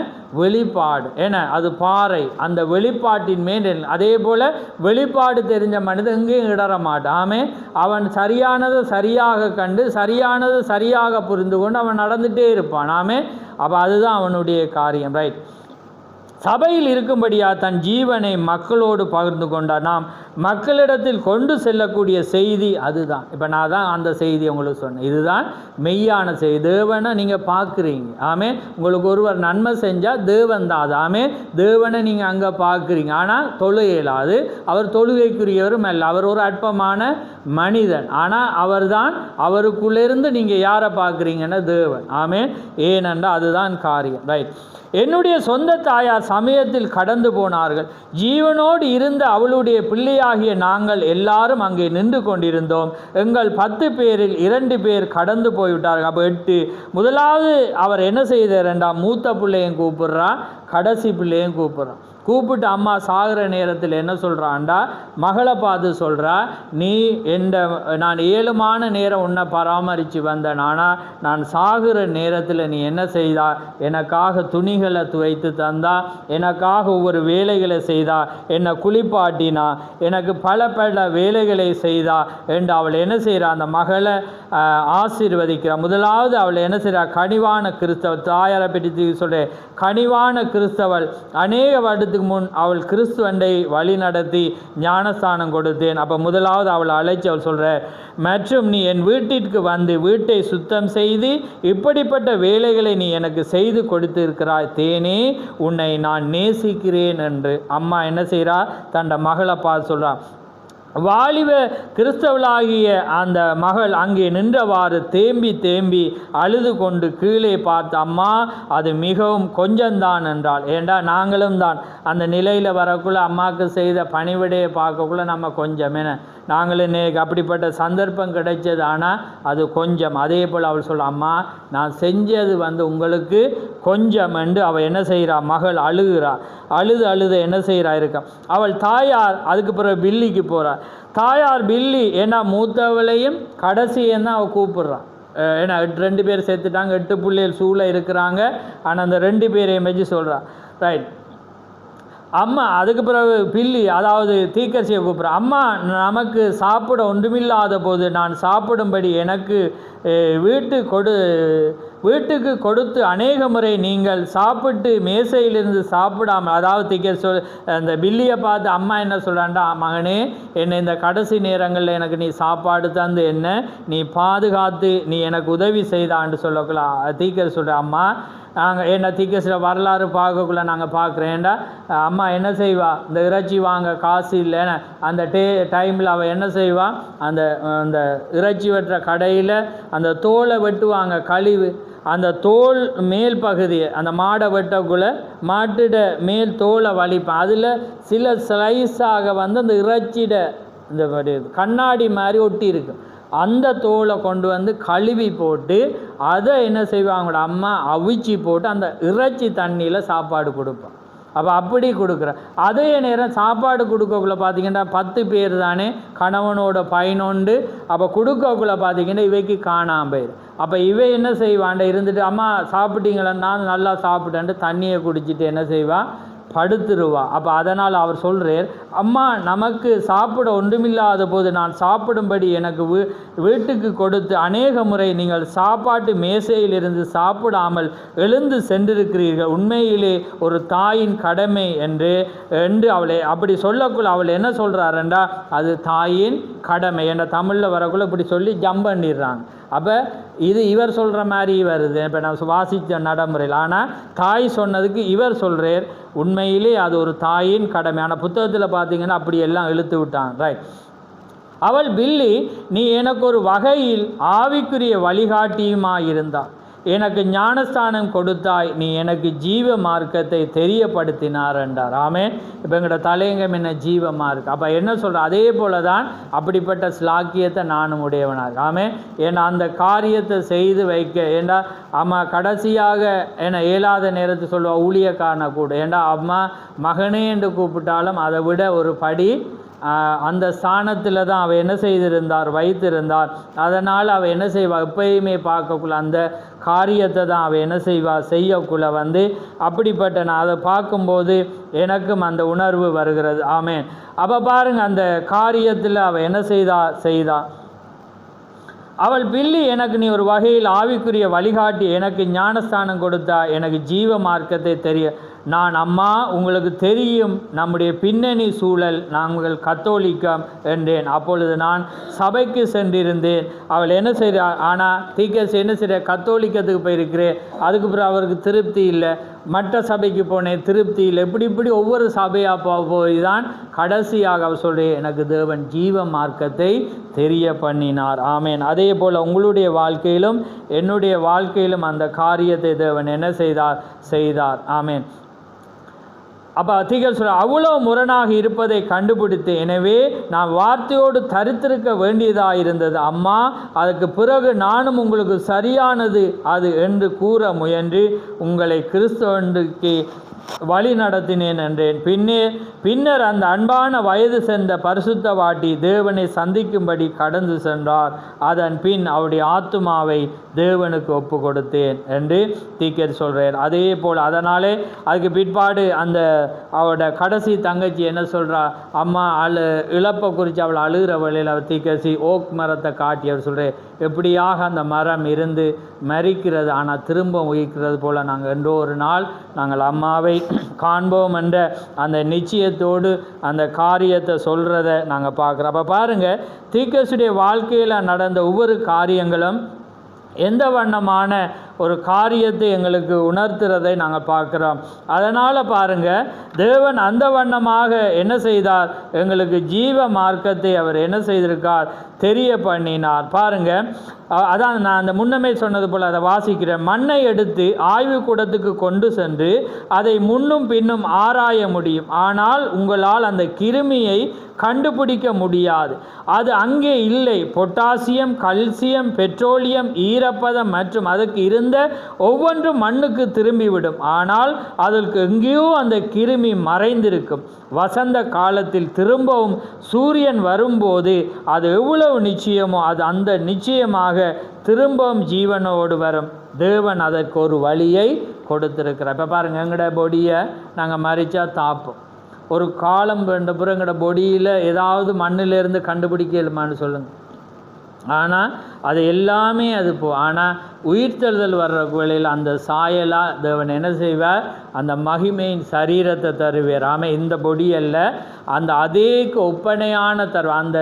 வெளிப்பாடு. என்ன அது? பாறை. அந்த வெளிப்பாட்டின் மேல். அதே போல் வெளிப்பாடு தெரிஞ்ச மனிதன் எங்கேயும் இடற மாட்டான். ஆமே. அவன் சரியானதை சரியாக கண்டு சரியானதை சரியாக புரிந்து கொண்டு அவன் நடந்துகிட்டே இருப்பான். ஆமே. அப்போ அதுதான் அவனுடைய காரியம். ரைட். சபையில் இருக்கும்படியா தன் ஜீவனை மக்களோடு பகிர்ந்து கொண்டார். நாம் மக்களிடத்தில் கொண்டு செல்லக்கூடிய செய்தி அதுதான். இப்போ நான் தான் அந்த செய்தி உங்களுக்கு சொன்னேன். இதுதான் மெய்யான செய்தி. தேவனை நீங்கள் பார்க்குறீங்க. ஆமே. உங்களுக்கு ஒருவர் நன்மை செஞ்சால் தேவன் தான் அது. ஆமே. தேவனை நீங்கள் அங்கே பார்க்குறீங்க. ஆனால் தொழுகையிலாது. அவர் தொழுகைக்குரியவரும் அல்ல. அவர் ஒரு அற்பமான மனிதன். ஆனால் அவர் தான், அவருக்குள்ளேருந்து நீங்கள் யாரை பார்க்குறீங்கன்னா தேவன். ஆமே. ஏனென்றால் அதுதான் காரியம். ரைட். என்னுடைய சொந்த தாயார் சமயத்தில் கடந்து போனார்கள். ஜீவனோடு இருந்த அவளுடைய பிள்ளையாகிய நாங்கள் எல்லாரும் அங்கே நின்று கொண்டிருந்தோம். எங்கள் 10 பேரில் 2 பேர் கடந்து போய்விட்டார்கள். அப்போ 8. முதலாவது அவர் என்ன செய்தார் என்றால், மூத்த பிள்ளையும் கூப்பிட்றா, கடைசி பிள்ளையும் கூப்பிட்றான். கூப்பிட்டு அம்மா சாகிற நேரத்தில் என்ன சொல்கிறான்டா, மகளை பார்த்து சொல்கிறா, நீ நான் 7 நேரம் உன்னை பராமரித்து வந்தேன். ஆனால் நான் சாகிற நேரத்தில் நீ என்ன செய்தா? எனக்காக துணிகளை துவைத்து தந்தா, எனக்காக ஒவ்வொரு வேலைகளை செய்தா, என்னை குளிப்பாட்டினா, எனக்கு பல பல வேலைகளை செய்தா என்று அவள் என்ன செய்கிறா? அந்த மகளை ஆசீர்வதிக்கிறார். முதலாவது அவள் என்ன செய்கிறா? கனிவான கிறிஸ்தவள். தாயாரை பற்றி சொல்கிற கனிவான கிறிஸ்தவள். அநேக வருடத்துக்கு முன் அவள் கிறிஸ்துவண்டை வழி நடத்தி ஞானஸ்தானம் கொடுத்தேன். அப்போ முதலாவது அவளை அழைச்சி அவள் சொல்கிற, மற்றும் நீ என் வீட்டிற்கு வந்து வீட்டை சுத்தம் செய்து இப்படிப்பட்ட வேலைகளை நீ எனக்கு செய்து கொடுத்திருக்கிறாய். தேனே, உன்னை நான் நேசிக்கிறேன் என்று அம்மா என்ன செய்கிறா? தன் மகளை பார்த்து சொல்கிறா. வாலிப கிறிஸ்தவளாகிய அந்த மகள் அங்கே நின்றவாறு தேம்பி தேம்பி அழுது கொண்டு கீழே பார்த்து, அம்மா அது மிகவும் கொஞ்சம்தான் என்றாள். ஏண்டா நாங்களும் தான் அந்த நிலையில் வரக்குள்ளே அம்மாவுக்கு செய்த பணிவிடையை பார்க்கக்குள்ளே நம்ம கொஞ்சம் என்ன நாங்களும் அப்படிப்பட்ட சந்தர்ப்பம் கிடைச்சது. ஆனால் அது கொஞ்சம். அதே போல் அவள் சொல்ல, அம்மா நான் செஞ்சது உங்களுக்கு கொஞ்சம் என்று அவள் என்ன செய்கிறா? மகள் அழுகிறா. அழுது என்ன செய்கிறா இருக்கா? அவள் தாயார் அதுக்கு பிறகு பில்லிக்கு போகிறா. தாயார் பில்லி ஏன்னா மூத்தவளையும் கடைசியும் தான் அவள் கூப்பிட்றான். ஏன்னா 2 பேர் சேர்த்துட்டாங்க, 8 பிள்ளைகள் சூழ இருக்கிறாங்க. ஆனால் அந்த 2 பேரையும் வச்சு சொல்கிறான். ரைட். அம்மா அதுக்கு பிறகு பில்லி அதாவது தீக்கரிசியை கூப்பிட்றா. அம்மா நமக்கு சாப்பிட ஒன்றுமில்லாத போது நான் சாப்பிடும்படி எனக்கு வீட்டுக்கு கொடுத்து அநேக முறை நீங்கள் சாப்பிட்டு மேசையிலிருந்து சாப்பிடாமல், அதாவது தீக்கரிசி அந்த பில்லியை பார்த்து அம்மா என்ன சொல்கிறான்டா, மகனே என்னை இந்த கடைசி நேரங்களில் எனக்கு நீ சாப்பாடு தந்து என்ன நீ பாதுகாத்து நீ எனக்கு உதவி செய்தான்னு சொல்லக்கலாம். தீக்கரிசி சொல்கிற, அம்மா நாங்கள் என்ன திக்கசில வரலாறு பார்க்கக்குள்ள நாங்கள் பார்க்குறேன்டா அம்மா என்ன செய்வா, இந்த இறைச்சி வாங்க காசு இல்லைன்னு அந்த டைமில் அவள் என்ன செய்வா, அந்த அந்த இறைச்சி வெட்டுற கடையில் அந்த தோலை வெட்டுவாங்க, கழிவு அந்த தோல் மேல் பகுதியை அந்த மாடை வெட்டக்குள்ள மாட்டிட மேல் தோலை வலிப்பேன், அதில் சில ஸ்லைஸாக வந்து அந்த இறைச்சிட இந்த கண்ணாடி மாதிரி ஒட்டி இருக்கு, அந்த தோலை கொண்டு வந்து கழுவி போட்டு அதை என்ன செய்வாங்களோட அம்மா அவிச்சி போட்டு அந்த இறைச்சி தண்ணியில் சாப்பாடு கொடுப்போம். அப்போ அப்படி கொடுக்குற அதே நேரம் சாப்பாடு கொடுக்கக்குள்ள பார்த்திங்கன்னா 10 பேர் தானே கணவனோட பயனொண்டு. அப்போ கொடுக்கக்குள்ள பார்த்திங்கன்னா இவைக்கு காணாமல் போயிரு. அப்போ இவை என்ன செய்வான்ட இருந்துட்டு அம்மா சாப்பிட்டீங்களா, நான் நல்லா சாப்பிட்டேன்ட்டு தண்ணியை குடிச்சிட்டு என்ன செய்வா, படுத்துருவா. அப்போ அதனால் அவர் சொல்கிறார், அம்மா நமக்கு சாப்பிட ஒன்றுமில்லாத போது நான் சாப்பிடும்படி எனக்கு வீட்டுக்கு கொடுத்து அநேக முறை நீங்கள் சாப்பாட்டு மேசையிலிருந்து சாப்பிடாமல் எழுந்து சென்றிருக்கிறீர்கள், உண்மையிலே ஒரு தாயின் கடமை என்று அவளை அப்படி சொல்லக்குள்ள அவள் என்ன சொல்கிறாருண்டா, அது தாயின் கடமை என்ற தமிழில் வரக்குள்ள இப்படி சொல்லி ஜம்ப் பண்ணிடுறாங்க. அப்போ இது இவர் சொல்கிற மாதிரி வருது, இப்போ நான் வாசித்த நடைமுறையில். ஆனால் தாய் சொன்னதுக்கு இவர் சொல்கிறார், உண்மையிலே அது ஒரு தாயின் கடமை. ஆனால் புத்தகத்தில் பார்த்தீங்கன்னா அப்படி எல்லாம் இழுத்து விட்டாங்க. ரைட். அவள் பில்லி, நீ எனக்கு ஒரு வகையில் ஆவிக்குரிய வழிகாட்டியுமாய் இருந்தாள், எனக்கு ஞானஸ்தானம் கொடுத்தாய், நீ எனக்கு ஜீவ மார்க்கத்தை தெரியப்படுத்தினார் என்றார். ஆமென். இப்போ எங்களோட தலையங்கம் என்ன, ஜீவ மார்க்கம். அப்போ என்ன சொல்கிற, அதே போல தான் அப்படிப்பட்ட ஸ்லாக்கியத்தை நானும் உடையவனாக. ஆமென். ஏன்னா அந்த காரியத்தை செய்து வைக்க, ஏண்டா அம்மா கடைசியாக என்ன இயலாத நேரத்தை சொல்லுவா ஊழியக்காரனை கூட, ஏண்டா அம்மா மகனே என்று கூப்பிட்டாலும் அதை விட ஒரு படி அந்த ஸ்தானத்தில் தான் அவள் என்ன செய்திருந்தார், வைத்திருந்தார். அதனால் அவள் என்ன செய்வாள், எப்பயுமே பார்க்கக்குள்ள அந்த காரியத்தை தான் அவள் என்ன செய்வாள், செய்யக்குள்ள வந்து அப்படிப்பட்ட நான் அதை பார்க்கும்போது எனக்கும் அந்த உணர்வு வருகிறது. ஆமென். அப்போ பாருங்கள், அந்த காரியத்தில் அவள் என்ன செய்தா அவள் பில்லி, எனக்கு நீ ஒரு வகையில் ஆவிக்குரிய வழிகாட்டி, எனக்கு ஞானஸ்தானம் கொடுத்தா, எனக்கு ஜீவ மார்க்கத்தை தெரிய நான் அம்மா உங்களுக்கு தெரியும் நம்முடைய பின்னணி சூழல், நாங்கள் கத்தோலிக்கம் என்றேன். அப்பொழுது நான் சபைக்கு சென்றிருந்தேன். அவள் என்ன செய்கிறா, ஆனால் தீக்கஸ் என்ன செய்கிற, கத்தோலிக்கத்துக்கு போயிருக்கிறேன், அதுக்கு பிறகு அவருக்கு திருப்தி இல்லை, மற்ற சபைக்கு போனேன் திருப்தி இல்லை, இப்படி ஒவ்வொரு சபையாக போய் தான் கடைசியாக அவர் சொல்கிறேன், எனக்கு தேவன் ஜீவ மார்க்கத்தை தெரிய பண்ணினார். ஆமேன். அதே போல் உங்களுடைய வாழ்க்கையிலும் என்னுடைய வாழ்க்கையிலும் அந்த காரியத்தை தேவன் என்ன செய்தார். ஆமேன். அப்போ அதிகம் சொல்ல, அவ்வளோ முரணாக இருப்பதை கண்டுபிடித்து, எனவே நான் வார்த்தையோடு தரித்திருக்க வேண்டியதாக இருந்தது அம்மா, அதுக்கு பிறகு நானும் உங்களுக்கு சரியானது அது என்று கூற முயன்று உங்களை கிறிஸ்துவுக்கு வழி நடத்தினேன் என்றேன். பின்னர் அந்த அன்பான வயது சென்ற பரிசுத்தவாட்டி தேவனை சந்திக்கும்படி கடந்து சென்றார். அதன் பின் அவருடைய ஆத்துமாவை தேவனுக்கு ஒப்பு கொடுத்தேன் என்று தீக்கர் சொல்கிறார். அதே போல் அதனாலே அதுக்கு பிற்பாடு அந்த அவரோட கடைசி தங்கச்சி என்ன சொல்கிறா, அம்மா இழப்பை குறித்து அவள் அழுகிற வழியில் அவர் தீக்கசி ஓக் மரத்தை காட்டி அவர் சொல்கிறார், எப்படியாக அந்த மரம் இருந்து மரிக்கிறது ஆனால் திரும்ப உயிர்க்கிறது போல் நாங்கள் என்றோ ஒரு நாள் நாங்கள் அம்மாவை காண்போம் என்ற அந்த நிச்சயத்தோடு அந்த காரியத்தை சொல்கிறத நாங்கள் பார்க்குறோம். அப்போ பாருங்கள், தீக்கசுடைய வாழ்க்கையில் நடந்த ஒவ்வொரு காரியங்களும் எந்த வண்ணமான ஒரு காரியத்தை எங்களுக்கு உணர்த்துறதை நாங்கள் பார்க்குறோம். அதனால் பாருங்கள், தேவன் அந்த வண்ணமாக என்ன செய்தார், எங்களுக்கு ஜீவ மார்க்கத்தை அவர் என்ன செய்திருக்கார், தெரிய பண்ணினார். பாருங்கள், அதான் நான் அந்த முன்னமே சொன்னது போல் அதை வாசிக்கிறேன். மண்ணை எடுத்து ஆய்வு கூடத்துக்கு கொண்டு சென்று அதை முன்னும் பின்னும் ஆராய முடியும், ஆனால் உங்களால் அந்த கிருமியை கண்டுபிடிக்க முடியாது. அது அங்கே இல்லை. பொட்டாசியம், கல்சியம், பெட்ரோலியம், ஈரப்பதம் மற்றும் அதுக்கு இருந்த ஒவ்வொன்றும் மண்ணுக்கு திரும்பிவிடும், ஆனால் அதற்கு எங்கேயோ அந்த கிருமி மறைந்திருக்கும். வசந்த காலத்தில் திரும்பவும் சூரியன் வரும்போது அது எவ்வளவு நிச்சயமோ அது அந்த நிச்சயமாக திரும்பவும் ஜீவனோடு வரும். தேவன் அதற்கு ஒரு வழியை கொடுத்திருக்கிறார். இப்போ பாருங்கள், எங்களோட பொடியை நாங்கள் மறிச்சா தாப்போம். ஒரு காலம் வேண்ட பிறகு எங்களோட பொடியில் ஏதாவது மண்ணிலேருந்து கண்டுபிடிக்கலுமான்னு சொல்லுங்கள். ஆனால் அது எல்லாமே அது ஆனால் உயிர்த்தெழுதல் வர்ற வேளையில் அந்த சாயலாக தேவன் என்ன செய்வார், அந்த மகிமையின் சரீரத்தை தருவார். ஆமாம், இந்த பொடியல்ல, அந்த அதேக்கு ஒப்பனையான அந்த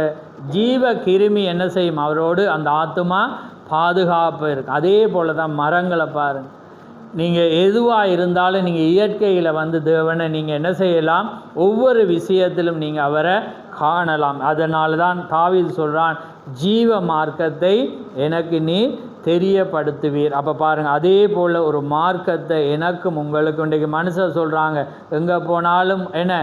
ஜீவ கிருமி என்ன செய்யும், அவரோடு அந்த ஆத்துமா பாதுகாப்பு இருக்கு. அதே போல் தான் மரங்களை பாருங்கள், நீங்கள் எதுவாக இருந்தாலும் நீங்கள் இயற்கையில் வந்து தேவனை நீங்கள் என்ன செய்யலாம், ஒவ்வொரு விஷயத்திலும் நீங்கள் அவரை காணலாம். அதனால தான் தாவீது சொல்கிறான், ஜீவ மார்க்கத்தை எனக்கு நீ தெரியப்படுத்துவீர். அப்போ பாருங்கள், அதே போல் ஒரு மார்க்கத்தை எனக்கும் உங்களுக்கு இன்றைக்கு மனுஷன் சொல்கிறாங்க, எங்கே போனாலும் என்ன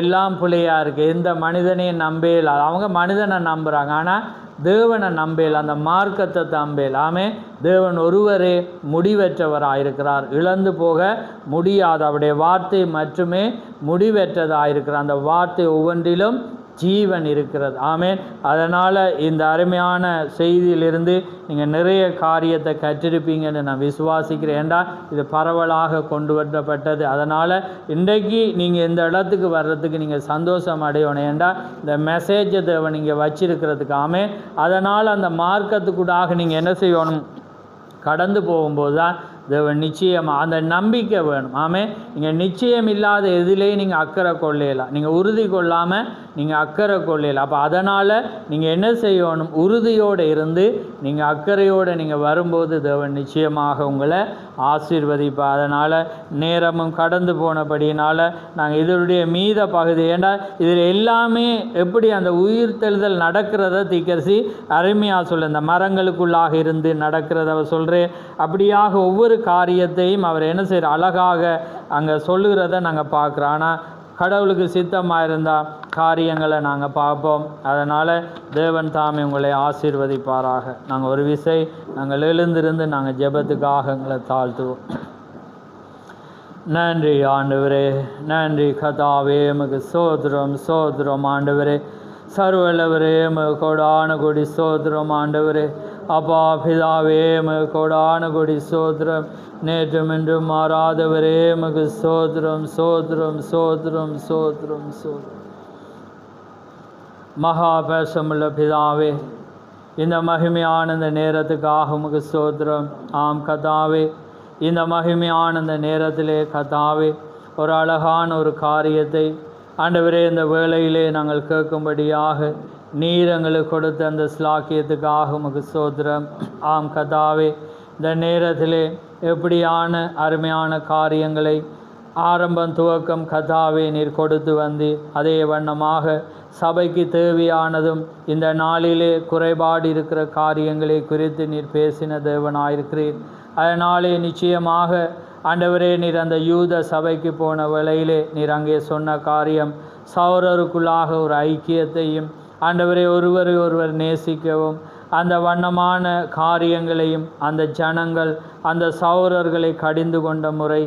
எல்லாம் பிள்ளையாக இருக்குது, எந்த மனிதனையும் நம்பேல. அவங்க மனிதனை நம்புகிறாங்க, ஆனால் தேவனை நம்பேல், அந்த மார்க்கத்தை நம்பேல். ஆமே, தேவன் ஒருவரே முடிவற்றவராயிருக்கிறார், இழந்து போக முடியாது. அவருடைய வார்த்தை மட்டுமே முடிவற்றதாயிருக்கிறார். அந்த வார்த்தை ஒவ்வொன்றிலும் ஜீவன் இருக்கிறது. ஆமேன். அதனால் இந்த அருமையான செய்தியிலிருந்து நீங்கள் நிறைய காரியத்தை கற்றிருப்பீங்கன்னு நான் விசுவாசிக்கிறேன். ஏன்றால் இது பரவலாக கொண்டு வரப்பட்டது. அதனால் இன்றைக்கு நீங்கள் இந்த இடத்துக்கு வர்றதுக்கு நீங்கள் சந்தோஷம் அடையணும். ஏன்றால் இந்த மெசேஜை தேவன் நீங்கள் வச்சிருக்கிறதுக்கு. ஆமேன். அதனால் அந்த மார்க்கத்துக்கூடாக நீங்கள் என்ன செய்யணும், கடந்து போகும்போது தான் தேவன் நிச்சயமாக அந்த நம்பிக்கை வேணும். ஆமே, நீங்கள் நிச்சயம் இல்லாத எதிலே நீங்கள் அக்கறை கொள்ளையலாம், நீங்கள் உறுதி கொள்ளாமல் நீங்கள் அக்கறை கொள்ளையலாம். அப்போ அதனால் நீங்கள் என்ன செய்யணும், உறுதியோடு இருந்து நீங்கள் அக்கறையோடு நீங்கள் வரும்போது தேவன் நிச்சயமாக உங்களை ஆசீர்வதிப்பார். அதனால் நேரமும் கடந்து போனபடியினால் நாங்கள் இதனுடைய மீத பகுதி, ஏண்டா இதில் எல்லாமே எப்படி அந்த உயிர்த்தெழுதல் நடக்கிறத தீக்கரசி அருமையாக சொல்ல, இந்த மரங்களுக்குள்ளாக இருந்து நடக்கிறத அவர் சொல்கிறேன். அப்படியாக ஒவ்வொரு காரியத்தையும் அவர் என்ன செய்கிற அழகாக அங்கே சொல்லுகிறத நாங்கள் பார்க்குறோம். ஆனால் கடவுளுக்கு சித்தமாக இருந்தால் காரியங்களை நாங்கள் பார்ப்போம். அதனால் தேவன் தாமே உங்களை ஆசீர்வதிப்பாராக. நாங்கள் ஒரு விசை நாங்கள் எழுந்திருந்து நாங்கள் ஜெபத்துக்காக எங்களை தாழ்த்துவோம். நன்றி ஆண்டவரே, நன்றி கதாவே, எமக்கு சோதரம் சோதரம் ஆண்டவரே, சர்வலவரே, எமக்கு கோடான கொடி சோதரம் ஆண்டவரே. அப்பா பிதாவே, எமக்கு கோடான கொடி சோதரம். நேற்றும் இன்றும் மாறாதவரே, எமக்கு சோதரம் சோதரம் சோதரம் சோதரம் சோதரம். மகா பேசமுள்ள பிதாவே, இந்த மகிமையான இந்த நேரத்துக்காக உமக்கு சோதரம். ஆம் கதாவே, இந்த மகிமையான இந்த நேரத்திலே கதாவே ஒரு அழகான ஒரு காரியத்தை ஆண்டவரே இந்த வேளையிலே நாங்கள் கேட்கும்படியாக நீர் எங்களுக்கு கொடுத்த அந்த ஸ்லாக்கியத்துக்காக உமக்கு சோதரம். ஆம் கதாவே, இந்த நேரத்திலே எப்படியான அருமையான காரியங்களை ஆரம்பம் துவக்கம் கதாவே நீர் கொடுத்து வந்து அதே வண்ணமாக சபைக்கு தேவையானதும் இந்த நாளிலே குறைபாடு இருக்கிற காரியங்களை குறித்து நீர் பேசின தேவனாயிருக்கிறீர். அதனாலே நிச்சயமாக ஆண்டவரே, நீர் அந்த யூத சபைக்கு போன வேளையிலே நீர் அங்கே சொன்ன காரியம் சௌரருக்குள்ளாக ஒரு ஐக்கியத்தையும் ஆண்டவரே ஒருவரை ஒருவர் நேசிக்கவும் அந்த வண்ணமான காரியங்களையும் அந்த ஜனங்கள் அந்த சௌரர்களை கடிந்து கொண்ட முறை,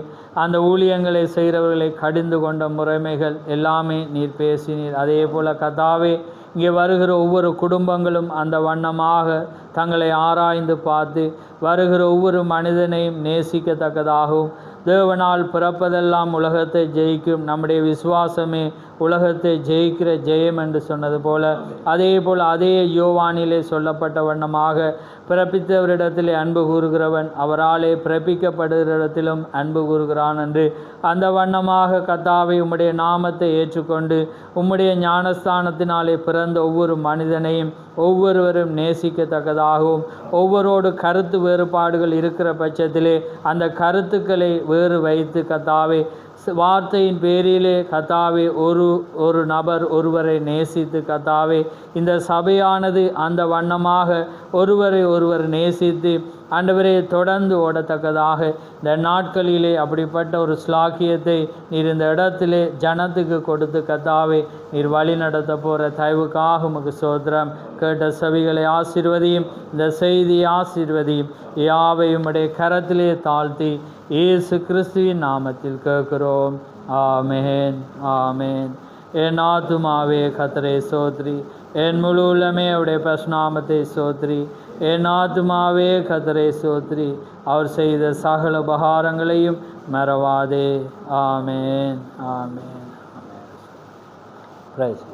அந்த ஊழியங்களை செய்கிறவர்களை கடிந்து கொண்ட முறைமைகள் எல்லாமே நீர் பேசினீர். அதே போல் கதாவே, இங்கே வருகிற ஒவ்வொரு குடும்பங்களும் அந்த வண்ணமாக தங்களை ஆராய்ந்து பார்த்து வருகிற ஒவ்வொரு மனிதனையும் நேசிக்கத்தக்கதாகவும், தேவனால் பிறப்பதெல்லாம் உலகத்தை ஜெயிக்கும், நம்முடைய விசுவாசமே உலகத்தை ஜெயிக்கிற ஜெயம் என்று சொன்னது போல அதே போல் அதே யோவானிலே சொல்லப்பட்ட வண்ணமாக பிறப்பித்தவரிடத்திலே அன்பு கூறுகிறவன் அவராலே பிறப்பிக்கப்படுகிற இடத்திலும் அன்பு கூறுகிறான் என்று அந்த வண்ணமாக கர்த்தாவே உம்முடைய நாமத்தை ஏற்றுக்கொண்டு உம்முடைய ஞானஸ்தானத்தினாலே பிறந்த ஒவ்வொரு மனிதனையும் ஒவ்வொருவரும் நேசிக்கத்தக்கதாகவும், ஒவ்வொருவரோடு கருத்து வேறுபாடுகள் இருக்கிற பட்சத்திலே அந்த கருத்துக்களை வேறு வைத்து கர்த்தாவே வார்த்தையின் பேரிலே கர்த்தாவே ஒரு நபர் ஒருவரை நேசித்து கர்த்தாவே இந்த சபையானது அந்த வண்ணமாக ஒருவரை ஒருவர் நேசித்து ஆண்டவரே தொடர்ந்து ஓடத்தக்கதாக இந்த நாட்களிலே அப்படிப்பட்ட ஒரு ஸ்லாக்கியத்தை நீர் இந்த இடத்திலே ஜனத்துக்கு கொடுத்து கர்த்தாவே நீர் வழி நடத்த போகிற தயவுக்காக உமக்கு சோத்திரம். கேட்ட செவிகளை ஆசீர்வதியும், இந்த செய்தியை ஆசீர்வதியும், யாவையும் உடைய கரத்திலே தாழ்த்தி இயேசு கிறிஸ்துவின் நாமத்தில் கேட்கிறோம். ஆமேன் ஆமேன். என் ஆத்துமாவே கர்த்தரை சோத்ரி, என் முழு உள்ளமே அவருடைய பரிசுநாமத்தை சோத்ரி. என் ஆத்துமாவே கர்த்தரை சோத்ரி, அவர் செய்த சகல உபகாரங்களையும் மறவாதே. ஆமேன் ஆமேன். பிரைஸ்